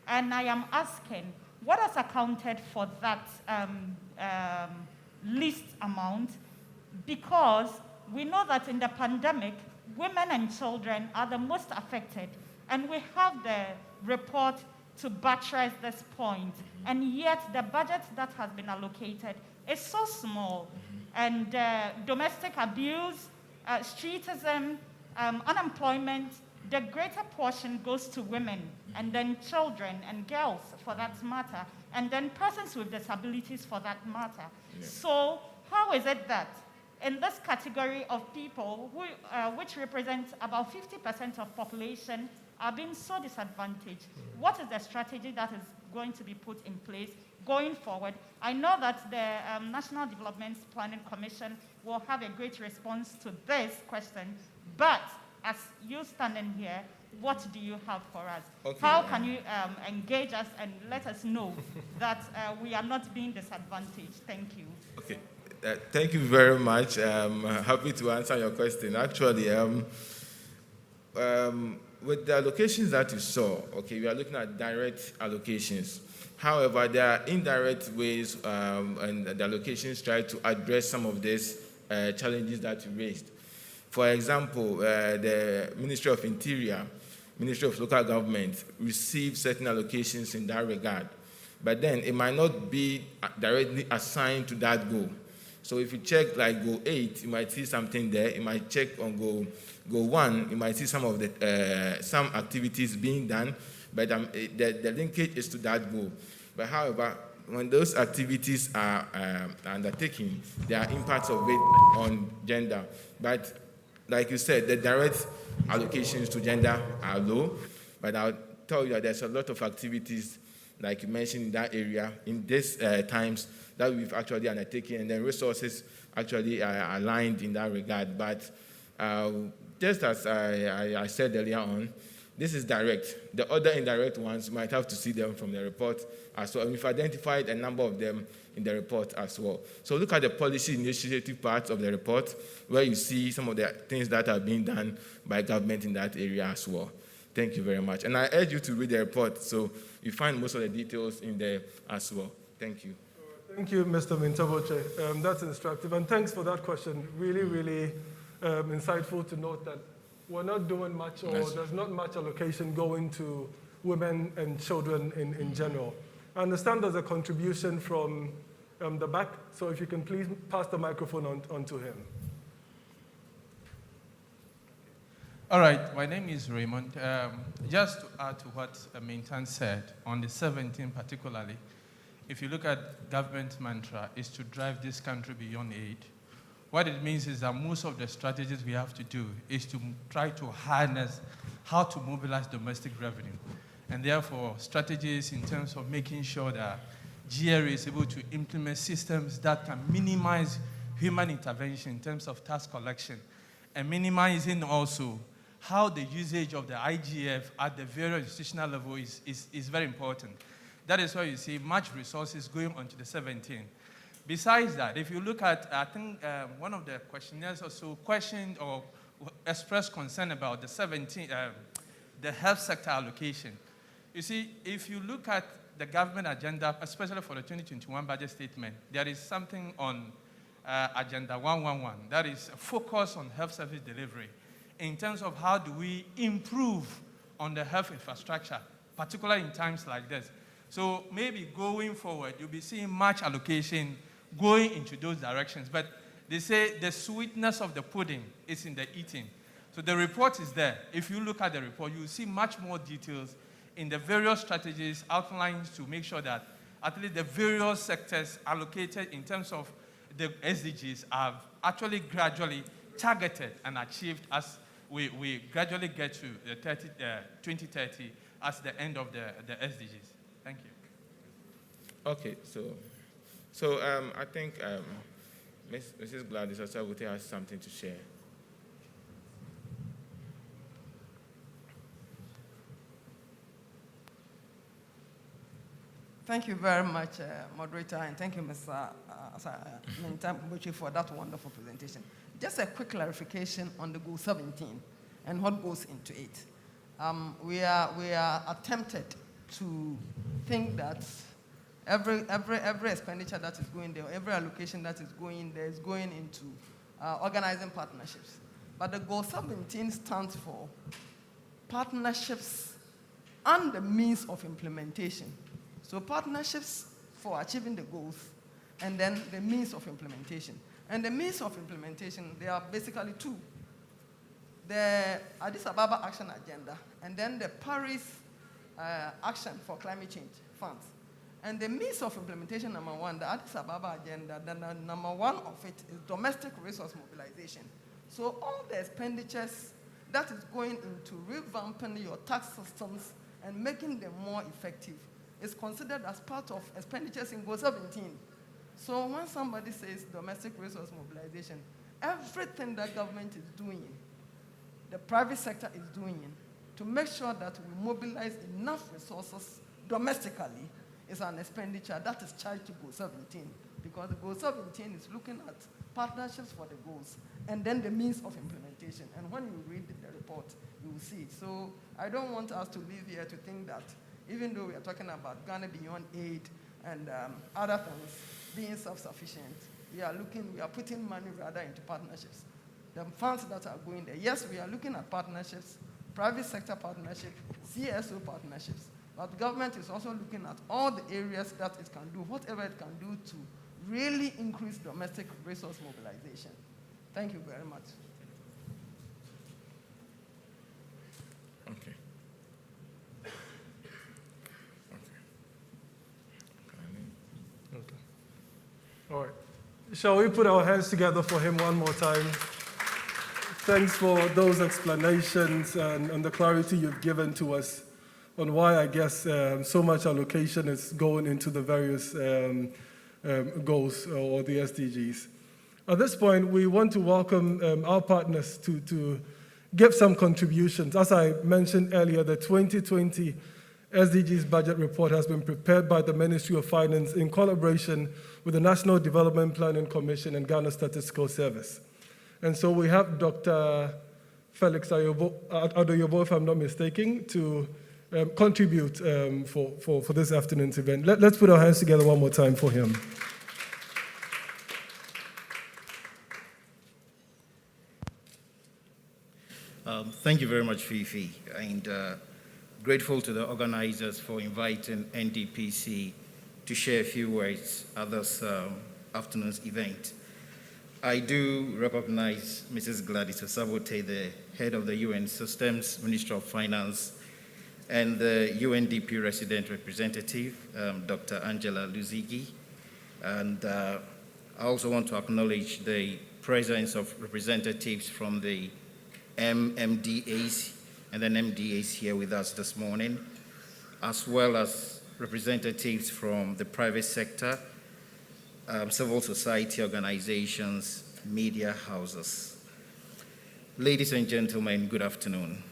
S7: And I am asking, what has accounted for that least amount? Because we know that in the pandemic, women and children are the most affected. And we have the report to buttress this point. And yet the budget that has been allocated is so small. And domestic abuse, streetism, unemployment, the greater portion goes to women, and then children and girls for that matter, and then persons with disabilities for that matter. Yeah. So how is it that in this category of people, who, which represents about 50% of population, are being so disadvantaged? What is the strategy that is going to be put in place going forward? I know that the National Development Planning Commission will have a great response to this question, but as you standing here, what do you have for us? Okay. How can you engage us and let us know that we are not being disadvantaged? Thank you.
S3: Okay, thank you very much. I'm happy to answer your question. Actually, with the allocations that you saw, okay, we are looking at direct allocations. However, there are indirect ways, and the allocations try to address some of these challenges that you raised. For example, the Ministry of Interior, Ministry of Local Government receive certain allocations in that regard, but then it might not be directly assigned to that goal. So if you check like goal 8, you might see something there. You might check on goal 1, you might see some of the some activities being done, but the linkage is to that goal. But however, when those activities are undertaken, there are impacts of it on gender. But like you said, the direct allocations to gender are low, but I'll tell you that there's a lot of activities like you mentioned in that area, in these times that we've actually undertaken, and then resources actually are aligned in that regard. But just as I said earlier on, this is direct. The other indirect ones, you might have to see them from the report as well. We've identified a number of them in the report as well. So look at the policy initiative part of the report, where you see some of the things that are being done by government in that area as well. Thank you very much. And I urge you to read the report, so you find most of the details in there as well. Thank you.
S1: Thank you, Mr. Mintaboche. That's instructive. And thanks for that question. Really, really insightful to note that we're not doing much, or there's not much allocation going to women and children in general. I understand there's a contribution from the back, so if you can please pass the microphone on to him.
S8: All right, my name is Raymond. Just to add to what Mintan said, on the 17th particularly, if you look at government mantra, is to drive this country beyond aid. What it means is that most of the strategies we have to do is to try to harness how to mobilize domestic revenue. And therefore, strategies in terms of making sure that GRA is able to implement systems that can minimize human intervention in terms of tax collection, and minimizing also how the usage of the IGF at the various institutional level is very important. That is why you see much resources going on to the 17th. Besides that, if you look at, I think one of the questionnaires also questioned or expressed concern about the 17th, the health sector allocation. You see, if you look at the government agenda, especially for the 2021 budget statement, there is something on Agenda 111, that is a focus on health service delivery in terms of how do we improve on the health infrastructure, particularly in times like this. So maybe going forward, you'll be seeing much allocation going into those directions. But they say the sweetness of the pudding is in the eating. So the report is there. If you look at the report, you'll see much more details in the various strategies outlined to make sure that at least the various sectors allocated in terms of the SDGs are actually gradually targeted and achieved as we gradually get to the 2030 as the end of the SDGs. Thank you.
S3: Okay, so I think Mrs. Gladys Osawote has something to share.
S9: Thank you very much, moderator, and thank you, Mr. Mintaboche, for that wonderful presentation. Just a quick clarification on the Goal 17 and what goes into it. We are attempted to think that every expenditure that is going there, every allocation that is going there is going into organizing partnerships. But the Goal 17 stands for partnerships and the means of implementation. So partnerships for achieving the goals, and then the means of implementation. And the means of implementation, there are basically two. The Addis Ababa Action Agenda, and then the Paris Action for Climate Change funds. And the means of implementation, number one, the Addis Ababa Agenda, number one of it is domestic resource mobilization. So all the expenditures that is going into revamping your tax systems and making them more effective is considered as part of expenditures in Goal 17. So when somebody says domestic resource mobilization, everything that government is doing, the private sector is doing to make sure that we mobilize enough resources domestically is an expenditure that is charged to Goal 17, because Goal 17 is looking at partnerships for the goals and then the means of implementation. And when you read the report, you will see it. So I don't want us to leave here to think that even though we are talking about Ghana Beyond Aid and other things being self-sufficient, we are putting money rather into partnerships. The funds that are going there, yes, we are looking at partnerships, private sector partnerships, CSO partnerships, but government is also looking at all the areas that it can do, whatever it can do to really increase domestic resource mobilization. Thank you very much.
S3: Okay.
S1: All right. Shall we put our hands together for him one more time? Thanks for those explanations and the clarity you've given to us on why I guess so much allocation is going into the various goals or the SDGs. At this point, we want to welcome our partners to give some contributions. As I mentioned earlier, the 2020 SDGs budget report has been prepared by the Ministry of Finance in collaboration with the National Development Planning Commission and Ghana Statistical Service. And so we have Dr. Felix Adoyobo, if I'm not mistaken, to contribute for this afternoon's event. Let's put our hands together one more time for him.
S10: Thank you very much, Fifi, and grateful to the organizers for inviting NDPC to share a few words at this afternoon's event. I do recognize Mrs. Gladys Osabote, the head of the UN Systems, Minister of Finance, and the UNDP resident representative, Dr. Angela Luzigi. And I also want to acknowledge the presence of representatives from the MMDAs and then MDAs here with us this morning, as well as representatives from the private sector, civil society organizations, media houses. Ladies and gentlemen, good afternoon.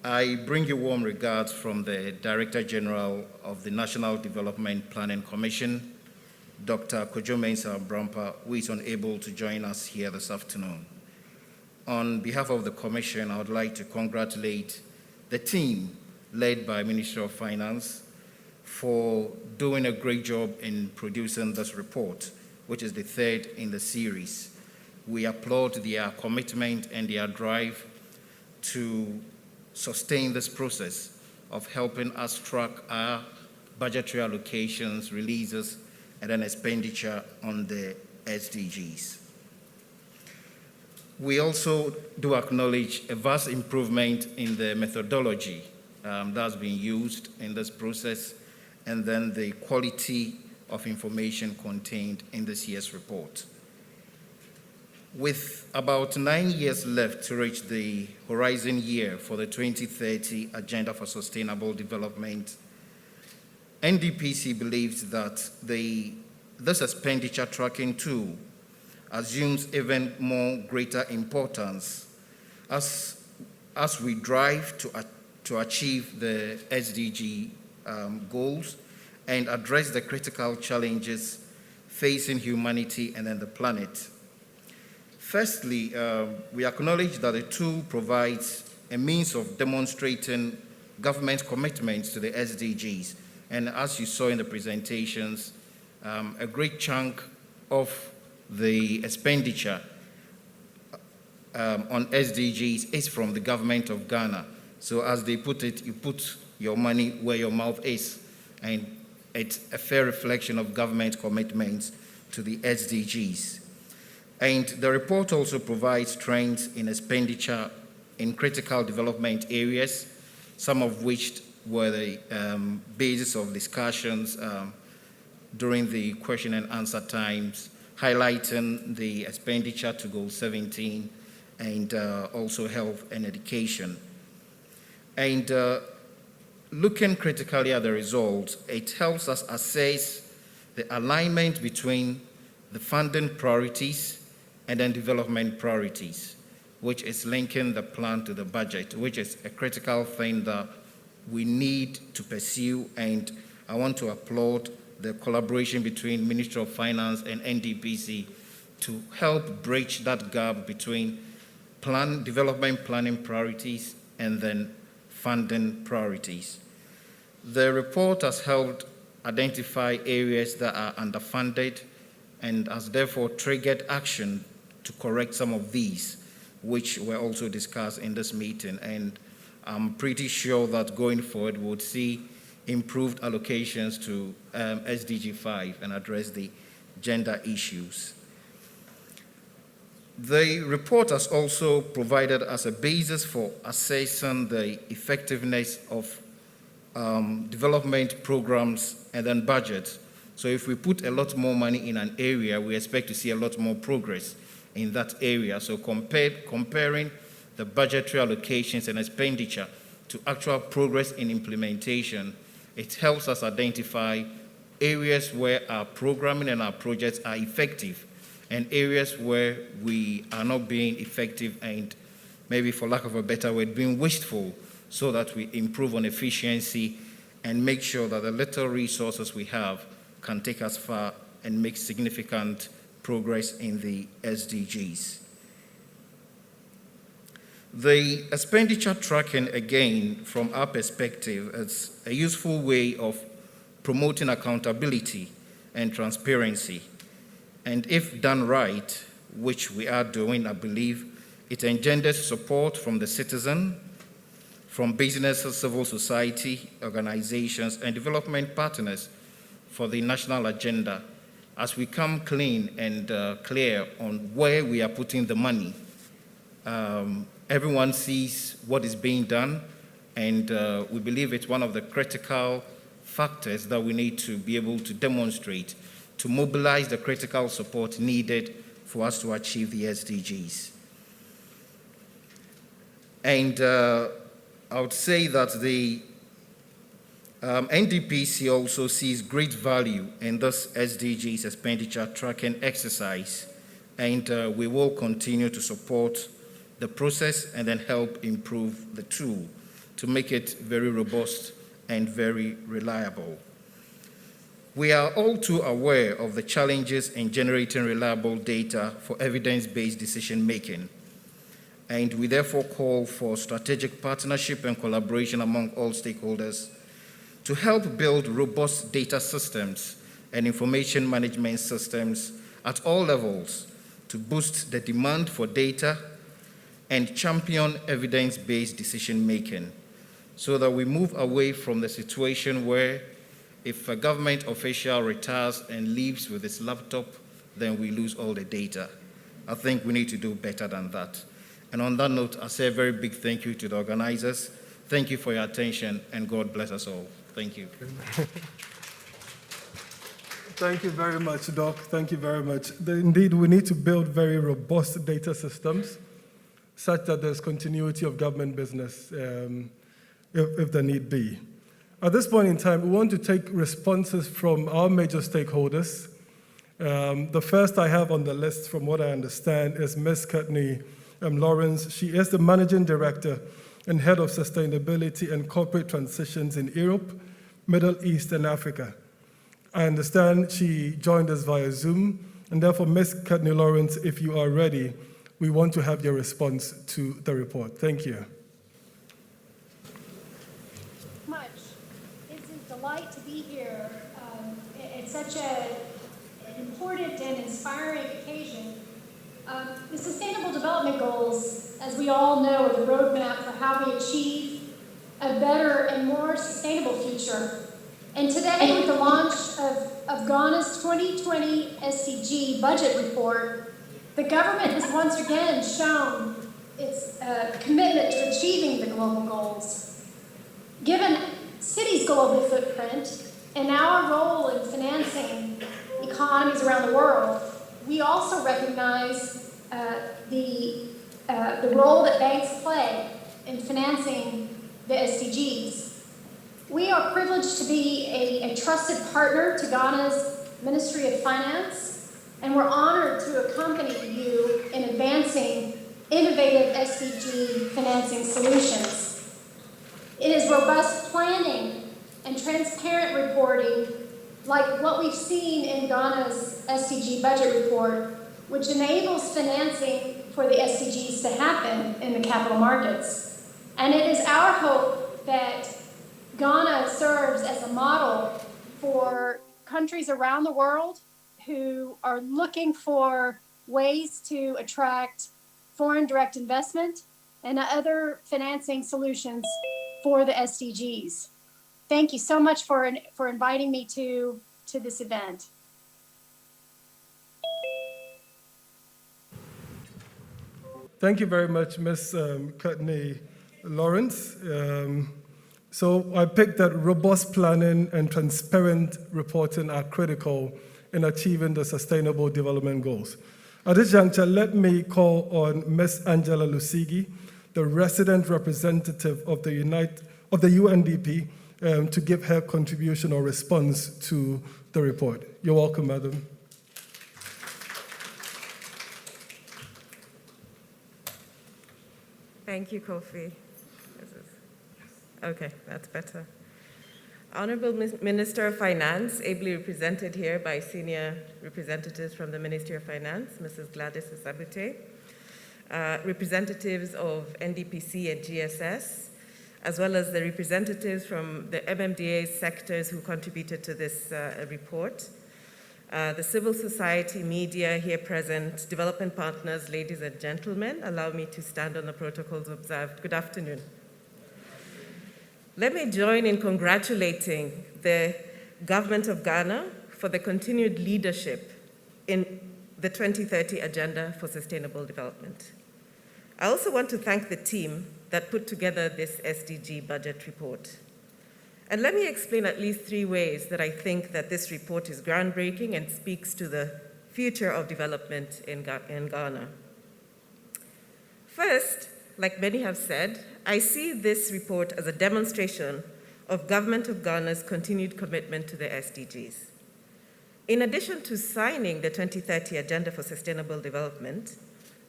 S10: I bring you warm regards from the Director General of the National Development Planning Commission, Dr. Kojo Mensah Brampa, who is unable to join us here this afternoon. On behalf of the Commission, I would like to congratulate the team led by Minister of Finance for doing a great job in producing this report, which is the third in the series. We applaud their commitment and their drive to sustain this process of helping us track our budgetary allocations, releases, and then expenditure on the SDGs. We also do acknowledge a vast improvement in the methodology that's been used in this process, and then the quality of information contained in this year's report. With about 9 years left to reach the horizon year for the 2030 Agenda for Sustainable Development, NDPC believes that this expenditure tracking tool assumes even more greater importance as we drive to achieve the SDG goals and address the critical challenges facing humanity and then the planet. Firstly, we acknowledge that the tool provides a means of demonstrating government commitments to the SDGs. And as you saw in the presentations, a great chunk of the expenditure on SDGs is from the government of Ghana. So as they put it, you put your money where your mouth is. And it's a fair reflection of government commitments to the SDGs. And the report also provides trends in expenditure in critical development areas, some of which were the basis of discussions during the question and answer times, highlighting the expenditure to Goal 17 and also health and education. And looking critically at the results, it helps us assess the alignment between the funding priorities and then development priorities, which is linking the plan to the budget, which is a critical thing that we need to pursue. And I want to applaud the collaboration between Ministry of Finance and NDPC to help bridge that gap between development planning priorities and then funding priorities. The report has helped identify areas that are underfunded and has therefore triggered action to correct some of these, which were also discussed in this meeting. And I'm pretty sure that going forward, we'll see improved allocations to SDG 5 and address the gender issues. The report has also provided us a basis for assessing the effectiveness of development programs and then budgets. So if we put a lot more money in an area, we expect to see a lot more progress in that area. So comparing the budgetary allocations and expenditure to actual progress in implementation, it helps us identify areas where our programming and our projects are effective and areas where we are not being effective and maybe, for lack of a better word, being wasteful, so that we improve on efficiency and make sure that the little resources we have can take us far and make significant progress in the SDGs. The expenditure tracking, again, from our perspective, is a useful way of promoting accountability and transparency. And if done right, which we are doing, I believe, it engenders support from the citizen, from businesses, civil society, organizations, and development partners for the national agenda as we come clean and clear on where we are putting the money. Everyone sees what is being done, and we believe it's one of the critical factors that we need to be able to demonstrate to mobilize the critical support needed for us to achieve the SDGs. And I would say that the NDPC also sees great value in this SDGs expenditure tracking exercise, and we will continue to support the process and then help improve the tool to make it very robust and very reliable. We are all too aware of the challenges in generating reliable data for evidence-based decision-making, and we therefore call for strategic partnership and collaboration among all stakeholders to help build robust data systems and information management systems at all levels to boost the demand for data and champion evidence-based decision-making, so that we move away from the situation where if a government official retires and leaves with his laptop, then we lose all the data. I think we need to do better than that. And on that note, I say a very big thank you to the organizers. Thank you for your attention, and God bless us all. Thank you.
S1: Thank you very much, Doc. Thank you very much. Indeed, we need to build very robust data systems such that there's continuity of government business if there need be. At this point in time, we want to take responses from our major stakeholders. The first I have on the list, from what I understand, is Ms. Courtney Lawrence. She is the Managing Director and Head of Sustainability and Corporate Transitions in Europe, Middle East, and Africa. I understand she joined us via Zoom, and therefore, Ms. Courtney Lawrence, if you are ready, we want to have your response to the report. Thank you.
S11: Much. It's a delight to be here. It's such an important and inspiring occasion. The Sustainable Development Goals, as we all know, are the roadmap for how we achieve a better and more sustainable future. And today, with the launch of Ghana's 2020 SDG budget report, the government has once again shown its commitment to achieving the global goals. Given Citi's global footprint and our role in financing economies around the world, we also recognize the role that banks play in financing the SDGs. We are privileged to be a trusted partner to Ghana's Ministry of Finance, and we're honored to accompany you in advancing innovative SDG financing solutions. It is robust planning and transparent reporting, like what we've seen in Ghana's SDG budget report, which enables financing for the SDGs to happen in the capital markets. And it is our hope that Ghana serves as a model for countries around the world who are looking for ways to attract foreign direct investment and other financing solutions for the SDGs. Thank you so much for inviting me to this event.
S1: Thank you very much, Ms. Courtney Lawrence. So I picked that robust planning and transparent reporting are critical in achieving the Sustainable Development Goals. At this juncture, let me call on Ms. Angela Lusigi, the resident representative of the UNDP to give her contribution or response to the report. You're welcome, Madam.
S12: Thank you, Kofi. Okay, that's better. Honorable Minister of Finance, ably represented here by senior representatives from the Ministry of Finance, Mrs. Gladys Asabute, representatives of NDPC and GSS, as well as the representatives from the MMDA sectors who contributed to this report, the civil society, media here present, development partners, ladies and gentlemen, allow me to stand on the protocols observed. Good afternoon. Let me join in congratulating the government of Ghana for the continued leadership in the 2030 Agenda for Sustainable Development. I also want to thank the team that put together this SDG budget report. And let me explain at least 3 ways that I think that this report is groundbreaking and speaks to the future of development in Ghana. First, like many have said, I see this report as a demonstration of Government of Ghana's continued commitment to the SDGs. In addition to signing the 2030 Agenda for Sustainable Development,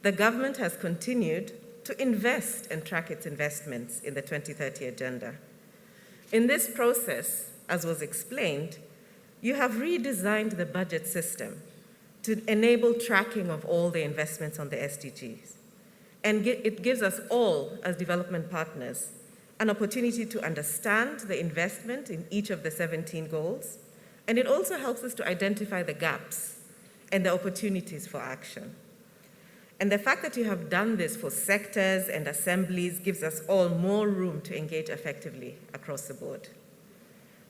S12: the government has continued to invest and track its investments in the 2030 Agenda. In this process, as was explained, you have redesigned the budget system to enable tracking of all the investments on the SDGs. And it gives us all, as development partners, an opportunity to understand the investment in each of the 17 goals, and it also helps us to identify the gaps and the opportunities for action. And the fact that you have done this for sectors and assemblies gives us all more room to engage effectively across the board.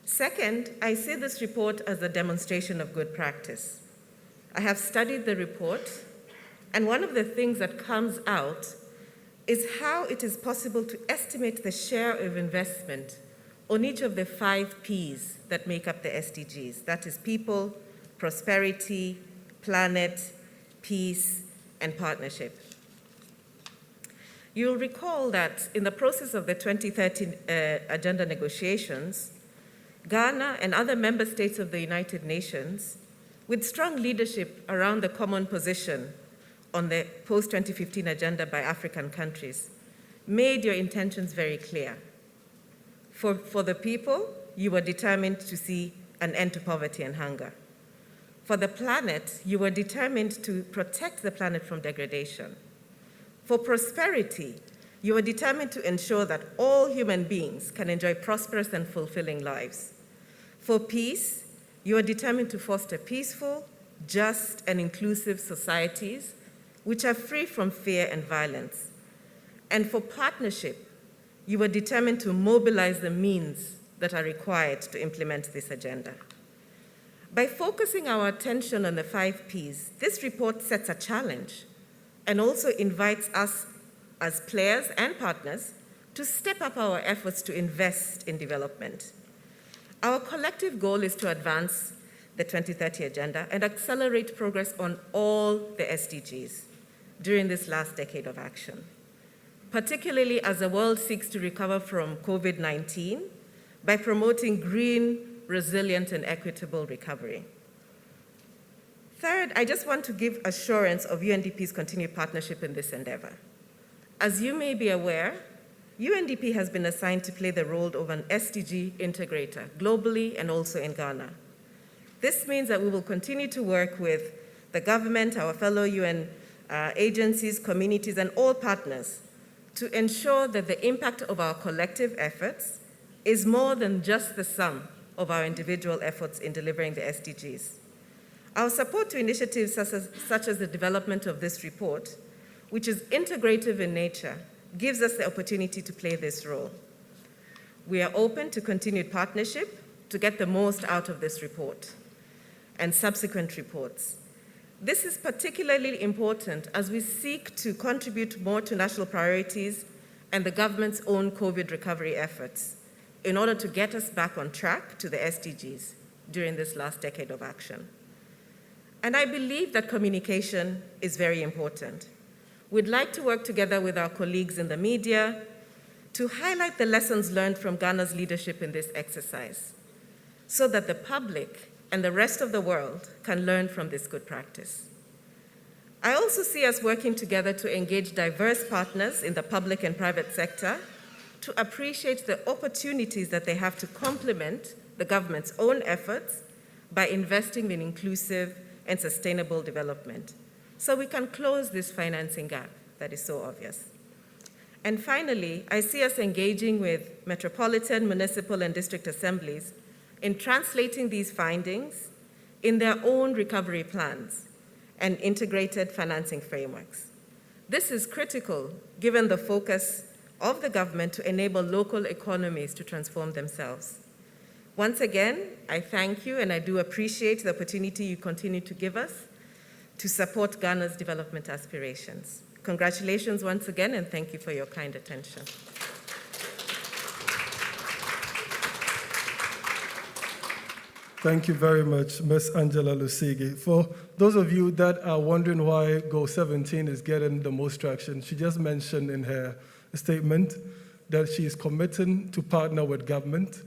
S12: Second, I see this report as a demonstration of good practice. I have studied the report, and one of the things that comes out is how it is possible to estimate the share of investment on each of the 5 Ps that make up the SDGs. That is people, prosperity, planet, peace, and partnership. You'll recall that in the process of the 2030 Agenda negotiations, Ghana and other member states of the United Nations, with strong leadership around the common position on the post-2015 agenda by African countries, made your intentions very clear. For the people, you were determined to see an end to poverty and hunger. For the planet, you were determined to protect the planet from degradation. For prosperity, you were determined to ensure that all human beings can enjoy prosperous and fulfilling lives. For peace, you are determined to foster peaceful, just, and inclusive societies which are free from fear and violence. And for partnership, you were determined to mobilize the means that are required to implement this agenda. By focusing our attention on the 5 Ps, this report sets a challenge and also invites us as players and partners to step up our efforts to invest in development. Our collective goal is to advance the 2030 Agenda and accelerate progress on all the SDGs during this last decade of action, particularly as the world seeks to recover from COVID-19 by promoting green, resilient, and equitable recovery. Third, I just want to give assurance of UNDP's continued partnership in this endeavor. As you may be aware, UNDP has been assigned to play the role of an SDG integrator globally and also in Ghana. This means that we will continue to work with the government, our fellow UN agencies, communities, and all partners to ensure that the impact of our collective efforts is more than just the sum of our individual efforts in delivering the SDGs. Our support to initiatives such as the development of this report, which is integrative in nature, gives us the opportunity to play this role. We are open to continued partnership to get the most out of this report and subsequent reports. This is particularly important as we seek to contribute more to national priorities and the government's own COVID recovery efforts in order to get us back on track to the SDGs during this last decade of action. And I believe that communication is very important. we'd like to work together with our colleagues in the media to highlight the lessons learned from Ghana's leadership in this exercise so that the public and the rest of the world can learn from this good practice. I also see us working together to engage diverse partners in the public and private sector to appreciate the opportunities that they have to complement the government's own efforts by investing in inclusive and sustainable development, so we can close this financing gap that is so obvious. And finally, I see us engaging with metropolitan, municipal, and district assemblies in translating these findings in their own recovery plans and integrated financing frameworks. This is critical given the focus of the government to enable local economies to transform themselves. Once again, I thank you, and I do appreciate the opportunity you continue to give us to support Ghana's development aspirations. Congratulations once again, and thank you for your kind attention.
S1: Thank you very much, Ms. Angela Lusigi. For those of you that are wondering why Goal 17 is getting the most traction, she just mentioned in her statement that she is committing to partner with government.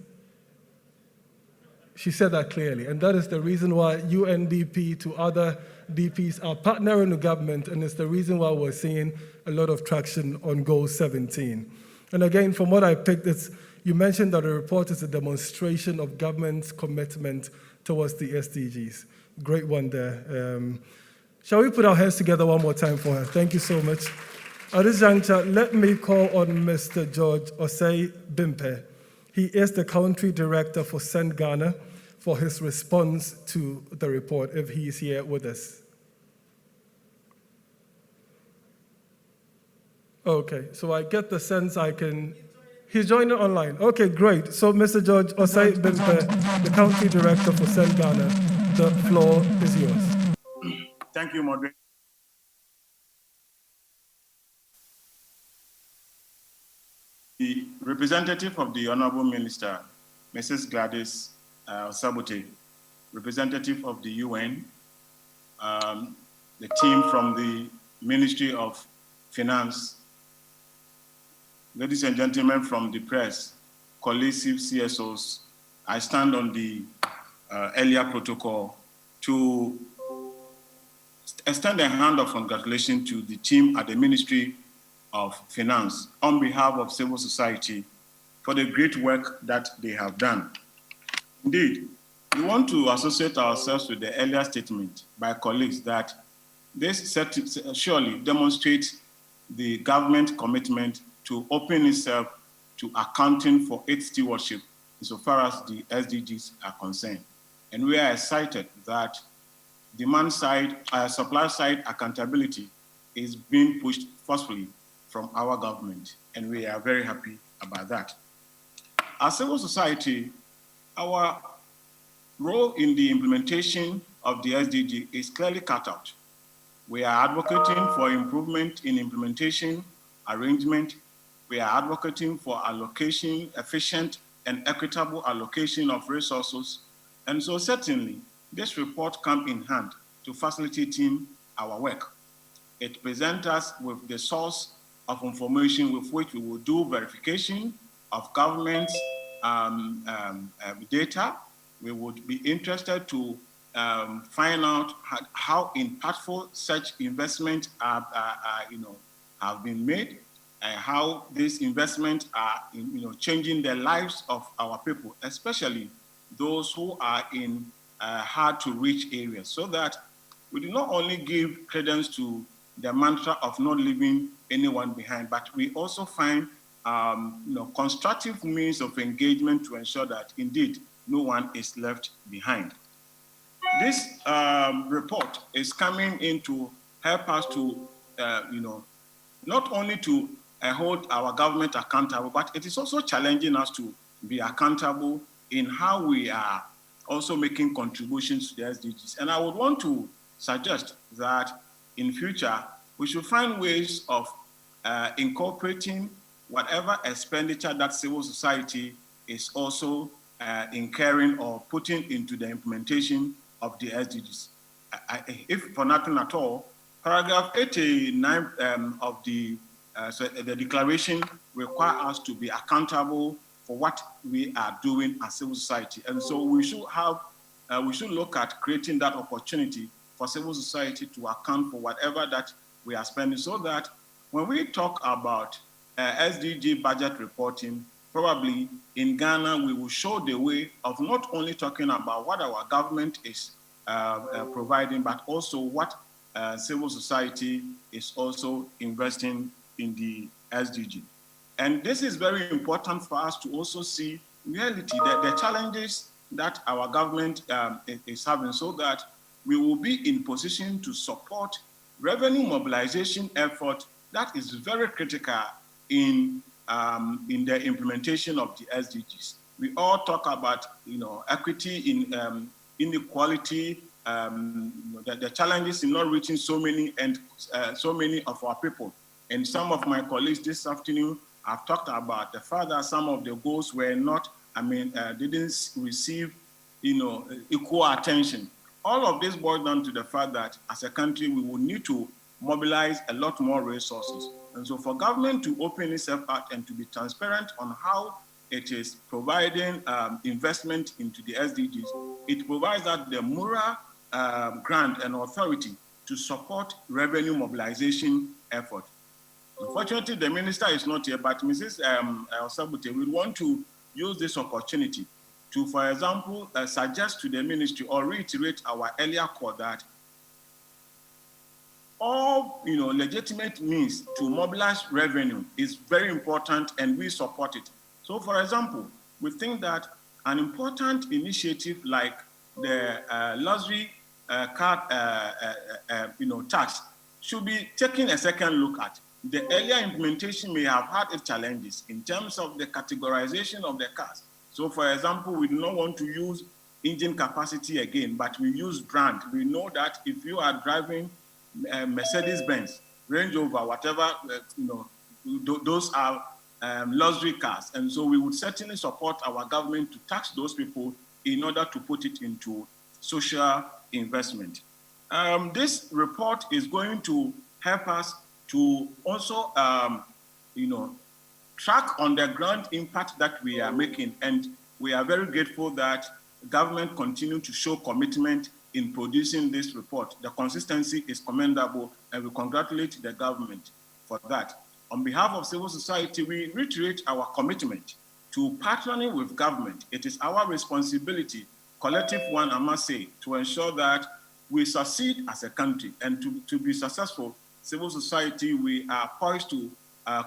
S1: She said that clearly, and that is the reason why UNDP to other DPs are partnering with government, and it's the reason why we're seeing a lot of traction on Goal 17. And again, from what I picked, you mentioned that the report is a demonstration of government's commitment towards the SDGs. Great one there. Shall we put our hands together one more time for her? Thank you so much. At this juncture, let me call on Mr. George Osei Bimpe. He is the country director for Send Ghana for his response to the report, if he is here with us. Okay, so I get the sense he's joining online. Okay, great. So Mr. George Osei Bimpe, the country director for Send Ghana, the floor is yours.
S13: Thank you, moderator. The representative of the Honorable Minister, Mrs. Gladys Sabote, representative of the UN, the team from the Ministry of Finance, ladies and gentlemen from the press, cohesive CSOs, I stand on the earlier protocol to extend a hand of congratulations to the team at the Ministry of Finance on behalf of civil society for the great work that they have done. Indeed, we want to associate ourselves with the earlier statement by colleagues that this surely demonstrates the government commitment to open itself to accounting for its stewardship insofar as the SDGs are concerned. And we are excited that demand side, supply side accountability is being pushed forcefully from our government, and we are very happy about that. As civil society, our role in the implementation of the SDG is clearly cut out. We are advocating for improvement in implementation, arrangement. We are advocating for allocation, efficient and equitable allocation of resources. And so certainly, this report comes in hand to facilitating our work. It presents us with the source of information with which we will do verification of government's data. We would be interested to find out how impactful such investments have been made, and how these investments are changing the lives of our people, especially those who are in hard to reach areas, so that we do not only give credence to the mantra of not leaving anyone behind, but we also find constructive means of engagement to ensure that indeed no one is left behind. This report is coming in to help us to, not only to hold our government accountable, but it is also challenging us to be accountable in how we are also making contributions to the SDGs. And I would want to suggest that in future, we should find ways of incorporating whatever expenditure that civil society is also incurring or putting into the implementation of the SDGs. If for nothing at all, Paragraph 89 of the declaration requires us to be accountable for what we are doing as civil society. And so we should look at creating that opportunity for civil society to account for whatever that we are spending, so that when we talk about SDG budget reporting, probably in Ghana, we will show the way of not only talking about what our government is providing, but also what civil society is also investing in the SDG. And this is very important for us to also see reality, the challenges that our government is having, so that we will be in position to support revenue mobilization effort that is very critical in the implementation of the SDGs. We all talk about, equity in inequality, the challenges in not reaching so many of our people. And some of my colleagues this afternoon have talked about the fact that some of the goals were not, didn't receive, equal attention. All of this boils down to the fact that as a country, we will need to mobilize a lot more resources. And so for government to open itself out and to be transparent on how it is providing investment into the SDGs, it provides that the moral grant and authority to support revenue mobilization effort. Unfortunately, the minister is not here, but Mrs. Sabute, we want to use this opportunity to, for example, suggest to the ministry or reiterate our earlier call that all legitimate means to mobilize revenue is very important, and we support it. So, for example, we think that an important initiative like the luxury car tax should be taken a second look at. The earlier implementation may have had its challenges in terms of the categorization of the cars. So, for example, we do not want to use engine capacity again, but we use brand. We know that if you are driving Mercedes-Benz, Range Rover, whatever, those are luxury cars. And so we would certainly support our government to tax those people in order to put it into social investment. This report is going to help us to also, track on the ground impact that we are making. And we are very grateful that government continue to show commitment in producing this report. The consistency is commendable, and we congratulate the government for that. On behalf of civil society, we reiterate our commitment to partnering with government. It is our responsibility, collective one, I must say, to ensure that we succeed as a country. And to be successful, civil society, we are poised to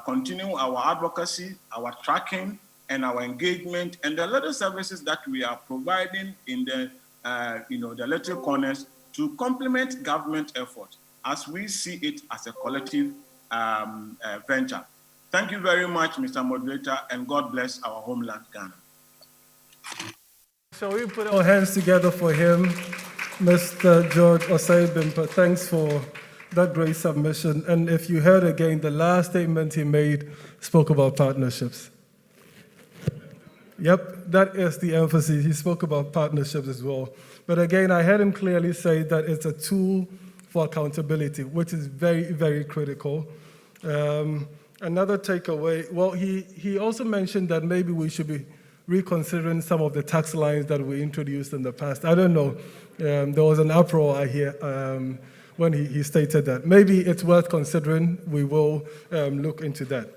S13: continue our advocacy, our tracking, and our engagement, and the little services that we are providing in the the little corners to complement government effort as we see it as a collective venture. Thank you very much, Mr. Moderator, and God bless our homeland, Ghana.
S1: Shall we put our hands together for him, Mr. George Osei-Bimpa? Thanks for that great submission. And if you heard again, the last statement he made spoke about partnerships. Yep, that is the emphasis. He spoke about partnerships as well. But again, I heard him clearly say that it's a tool for accountability, which is very, very critical. Another takeaway, well, he also mentioned that maybe we should be reconsidering some of the tax lines that we introduced in the past. I don't know. There was an uproar, I hear, when he stated that. Maybe it's worth considering. We will look into that.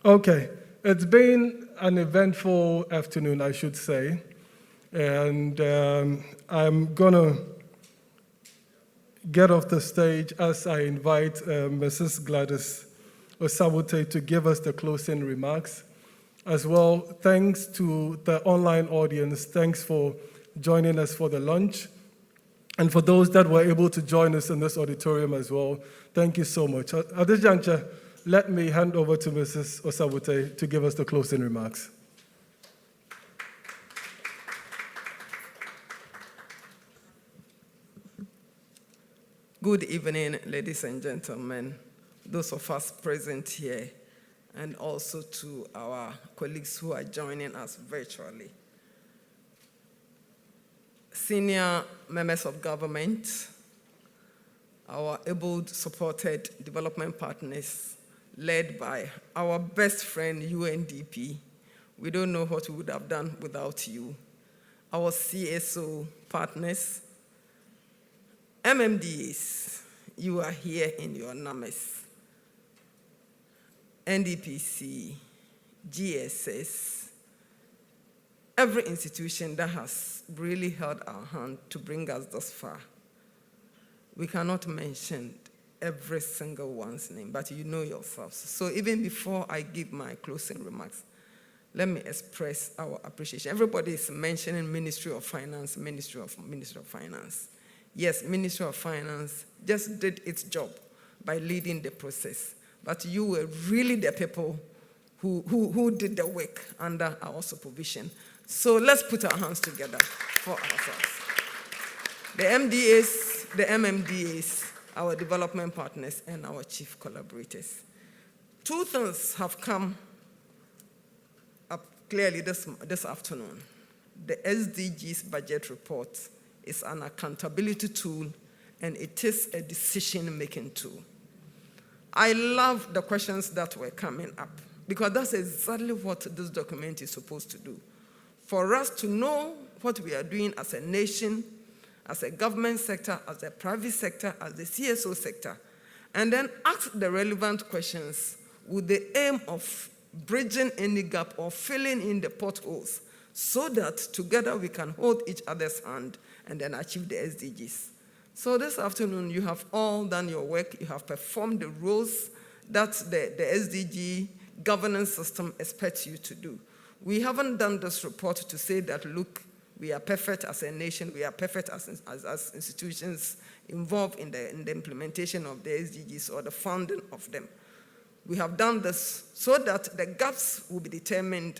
S1: Okay, it's been an eventful afternoon, I should say. And I'm going to get off the stage as I invite Mrs. Gladys Osabute to give us the closing remarks. As well, thanks to the online audience. Thanks for joining us for the lunch. And for those that were able to join us in this auditorium as well, thank you so much. At this juncture, let me hand over to Mrs. Osabute to give us the closing remarks.
S9: Good evening, ladies and gentlemen, those of us present here, and also to our colleagues who are joining us virtually. Senior members of government, our able supported development partners led by our best friend UNDP. We don't know what we would have done without you. Our CSO partners, MMDAs, you are here in your numbers. NDPC, GSS, every institution that has really held our hand to bring us thus far. We cannot mention every single one's name, but you know yourselves. So even before I give my closing remarks, let me express our appreciation. Everybody is mentioning Ministry of Finance, Ministry of Finance. Yes, Ministry of Finance just did its job by leading the process, but you were really the people who did the work under our supervision. So let's put our hands together for ourselves. The MDAs, the MMDAs, our development partners, and our chief collaborators. Two things have come up clearly this afternoon. The SDGs budget report is an accountability tool, and it is a decision-making tool. I love the questions that were coming up, because that's exactly what this document is supposed to do. For us to know what we are doing as a nation, as a government sector, as a private sector, as the CSO sector, and then ask the relevant questions with the aim of bridging any gap or filling in the potholes so that together we can hold each other's hand and then achieve the SDGs. So this afternoon, you have all done your work. You have performed the roles that the SDG governance system expects you to do. We haven't done this report to say that, look, we are perfect as a nation, we are perfect as institutions involved in the implementation of the SDGs or the funding of them. We have done this so that the gaps will be determined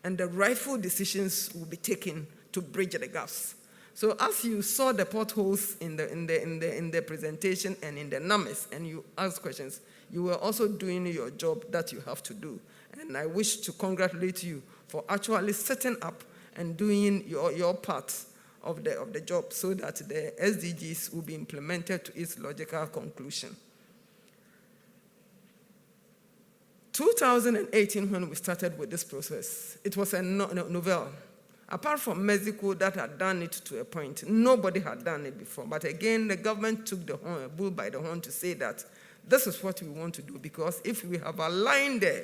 S9: and the rightful decisions will be taken to bridge the gaps. So as you saw the potholes in the presentation and in the numbers, and you asked questions, you were also doing your job that you have to do. And I wish to congratulate you for actually setting up and doing your part of the job so that the SDGs will be implemented to its logical conclusion. 2018, when we started with this process, it was a novel. Apart from Mexico that had done it to a point, nobody had done it before. But again, the government took the bull by the horn to say that this is what we want to do, because if we have aligned the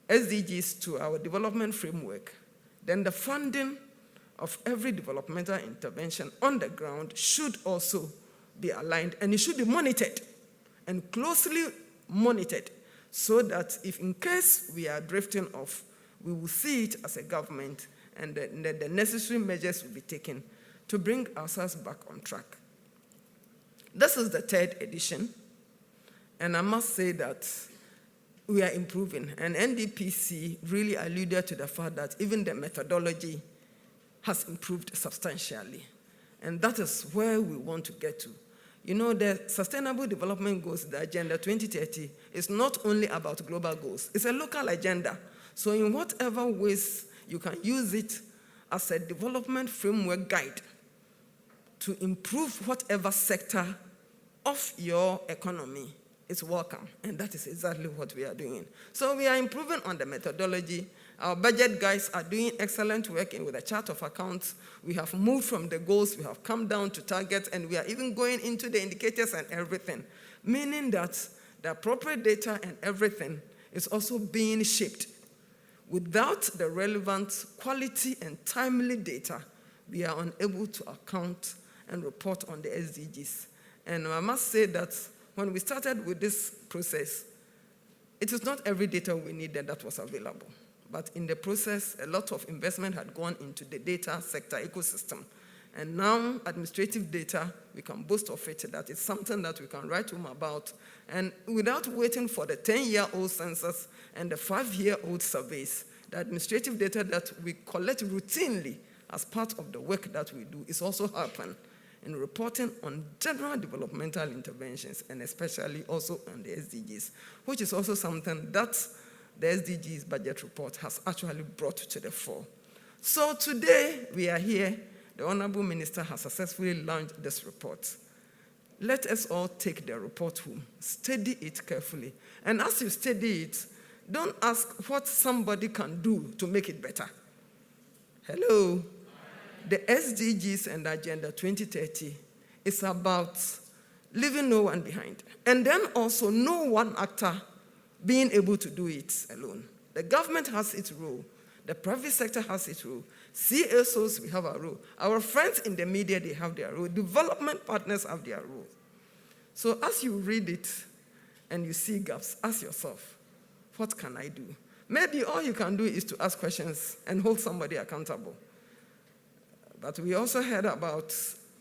S9: SDGs to our development framework, then the funding of every developmental intervention on the ground should also be aligned, and it should be monitored and closely monitored so that if in case we are drifting off, we will see it as a government and the necessary measures will be taken to bring ourselves back on track. This is the third edition, and I must say that we are improving, and NDPC really alluded to the fact that even the methodology has improved substantially, and that is where we want to get to. You know, the Sustainable Development Goals, the Agenda 2030, is not only about global goals, it's a local agenda. So in whatever ways you can use it as a development framework guide to improve whatever sector of your economy, is welcome, and that is exactly what we are doing. So we are improving on the methodology. Our budget guys are doing excellent work with a chart of accounts. We have moved from the goals, we have come down to targets, and we are even going into the indicators and everything, meaning that the appropriate data and everything is also being shaped. Without the relevant quality and timely data, we are unable to account and report on the SDGs. And I must say that when we started with this process, it was not every data we needed that was available. But in the process, a lot of investment had gone into the data sector ecosystem. And now, administrative data, we can boast of it, that it's something that we can write home about. And without waiting for the 10-year-old census and the 5-year-old surveys, the administrative data that we collect routinely as part of the work that we do is also happening in reporting on general developmental interventions, and especially also on the SDGs, which is also something that the SDGs budget report has actually brought to the fore. So today we are here. The Honorable Minister has successfully launched this report. let us all take the report home, study it carefully. And as you study it, don't ask what somebody can do to make it better. Hello? The SDGs and Agenda 2030 is about leaving no one behind. And then also no one actor being able to do it alone. The government has its role. The private sector has its role. CSOs, we have our role. Our friends in the media, they have their role. Development partners have their role. So as you read it and you see gaps, ask yourself, what can I do? Maybe all you can do is to ask questions and hold somebody accountable. But we also heard about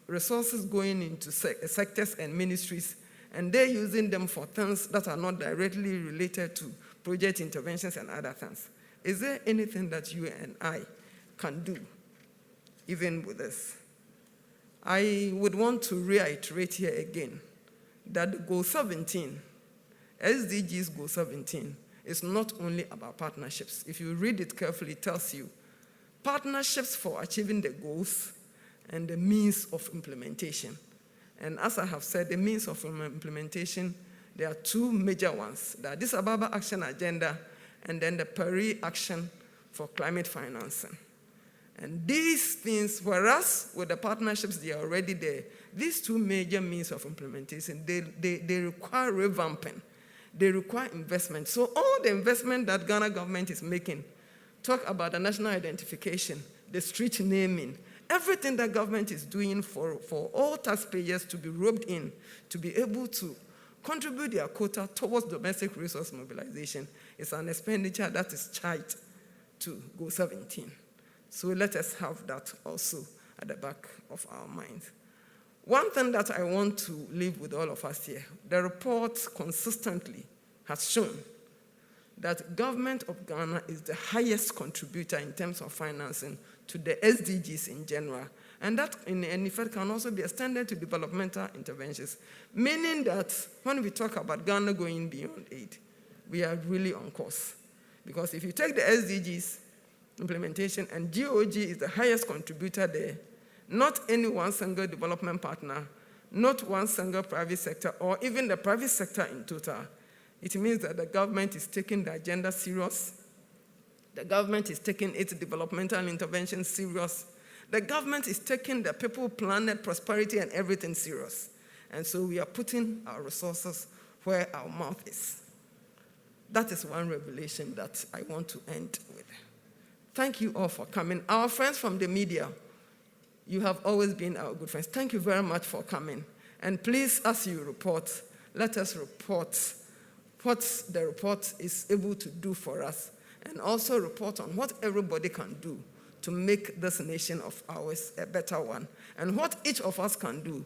S9: resources going into sectors and ministries, and they're using them for things that are not directly related to project interventions and other things. Is there anything that you and I can do, even with this? I would want to reiterate here again that Goal 17, SDGs Goal 17, is not only about partnerships. If you read it carefully, it tells you partnerships for achieving the goals and the means of implementation. And as I have said, the means of implementation, there are two major ones. The Addis Ababa Action Agenda and then the Paris Action for Climate Financing. And these things, whereas with the partnerships, they are already there, these two major means of implementation, they require revamping. They require investment. So all the investment that Ghana government is making, talk about the national identification, the street naming, everything that government is doing for all taxpayers to be roped in, to be able to contribute their quota towards domestic resource mobilization is an expenditure that is charged to Goal 17. So let us have that also at the back of our minds. One thing that I want to leave with all of us here, the report consistently has shown that government of Ghana is the highest contributor in terms of financing to the SDGs in general. And that, in effect, can also be extended to developmental interventions, meaning that when we talk about Ghana going beyond aid, we are really on course. Because if you take the SDGs implementation, and GOG is the highest contributor there, not any one single development partner, not one single private sector, or even the private sector in total, it means that the government is taking the agenda serious. The government is taking its developmental intervention serious. The government is taking the people, planet, prosperity, and everything serious. And so we are putting our resources where our mouth is. That is one revelation that I want to end with. Thank you all for coming. Our friends from the media, you have always been our good friends. Thank you very much for coming. And please, as you report, let us report what the report is able to do for us, and also report on what everybody can do to make this nation of ours a better one, and what each of us can do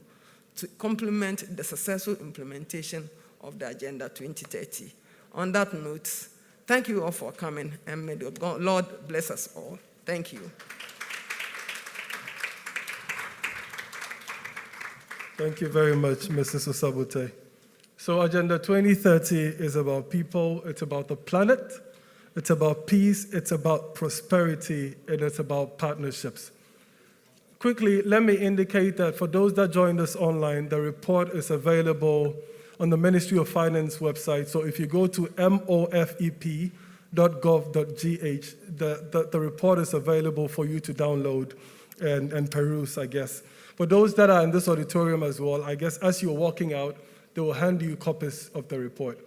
S9: to complement the successful implementation of the Agenda 2030. On that note, thank you all for coming, and may the Lord bless us all. Thank you.
S1: Thank you very much, Mrs. Osabote. So Agenda 2030 is about people, it's about the planet, it's about peace, it's about prosperity, and it's about partnerships. Quickly, let me indicate that for those that joined us online, the report is available on the Ministry of Finance website. So if you go to mofep.gov.gh, the report is available for you to download and peruse, I guess. For those that are in this auditorium as well, I guess as you're walking out, they will hand you copies of the report.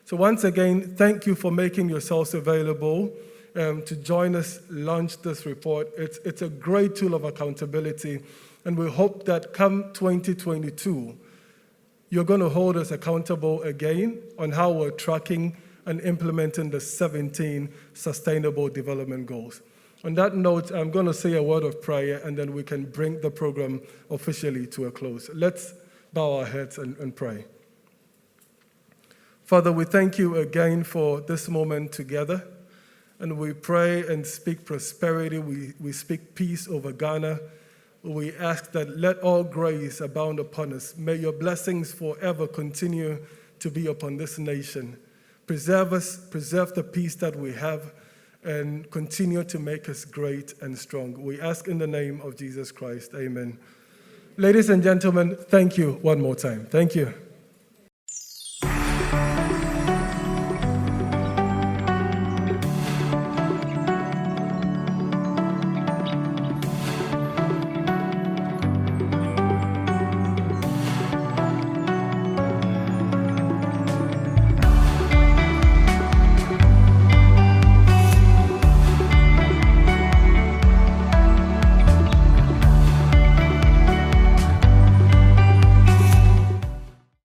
S1: So once again, thank you for making yourselves available to join us launch this report. It's a great tool of accountability, and we hope that come 2022, you're going to hold us accountable again on how we're tracking and implementing the 17 Sustainable Development Goals. On that note, I'm going to say a word of prayer, and then we can bring the program officially to a close. Let's bow our heads and pray. Father, we thank you again for this moment together, and we pray and speak prosperity. We speak peace over Ghana. We ask that let all grace abound upon us. May your blessings forever continue to be upon this nation. Preserve us, preserve the peace that we have, and continue to make us great and strong. We ask in the name of Jesus Christ. Amen. Ladies and gentlemen, thank you one more time. Thank you.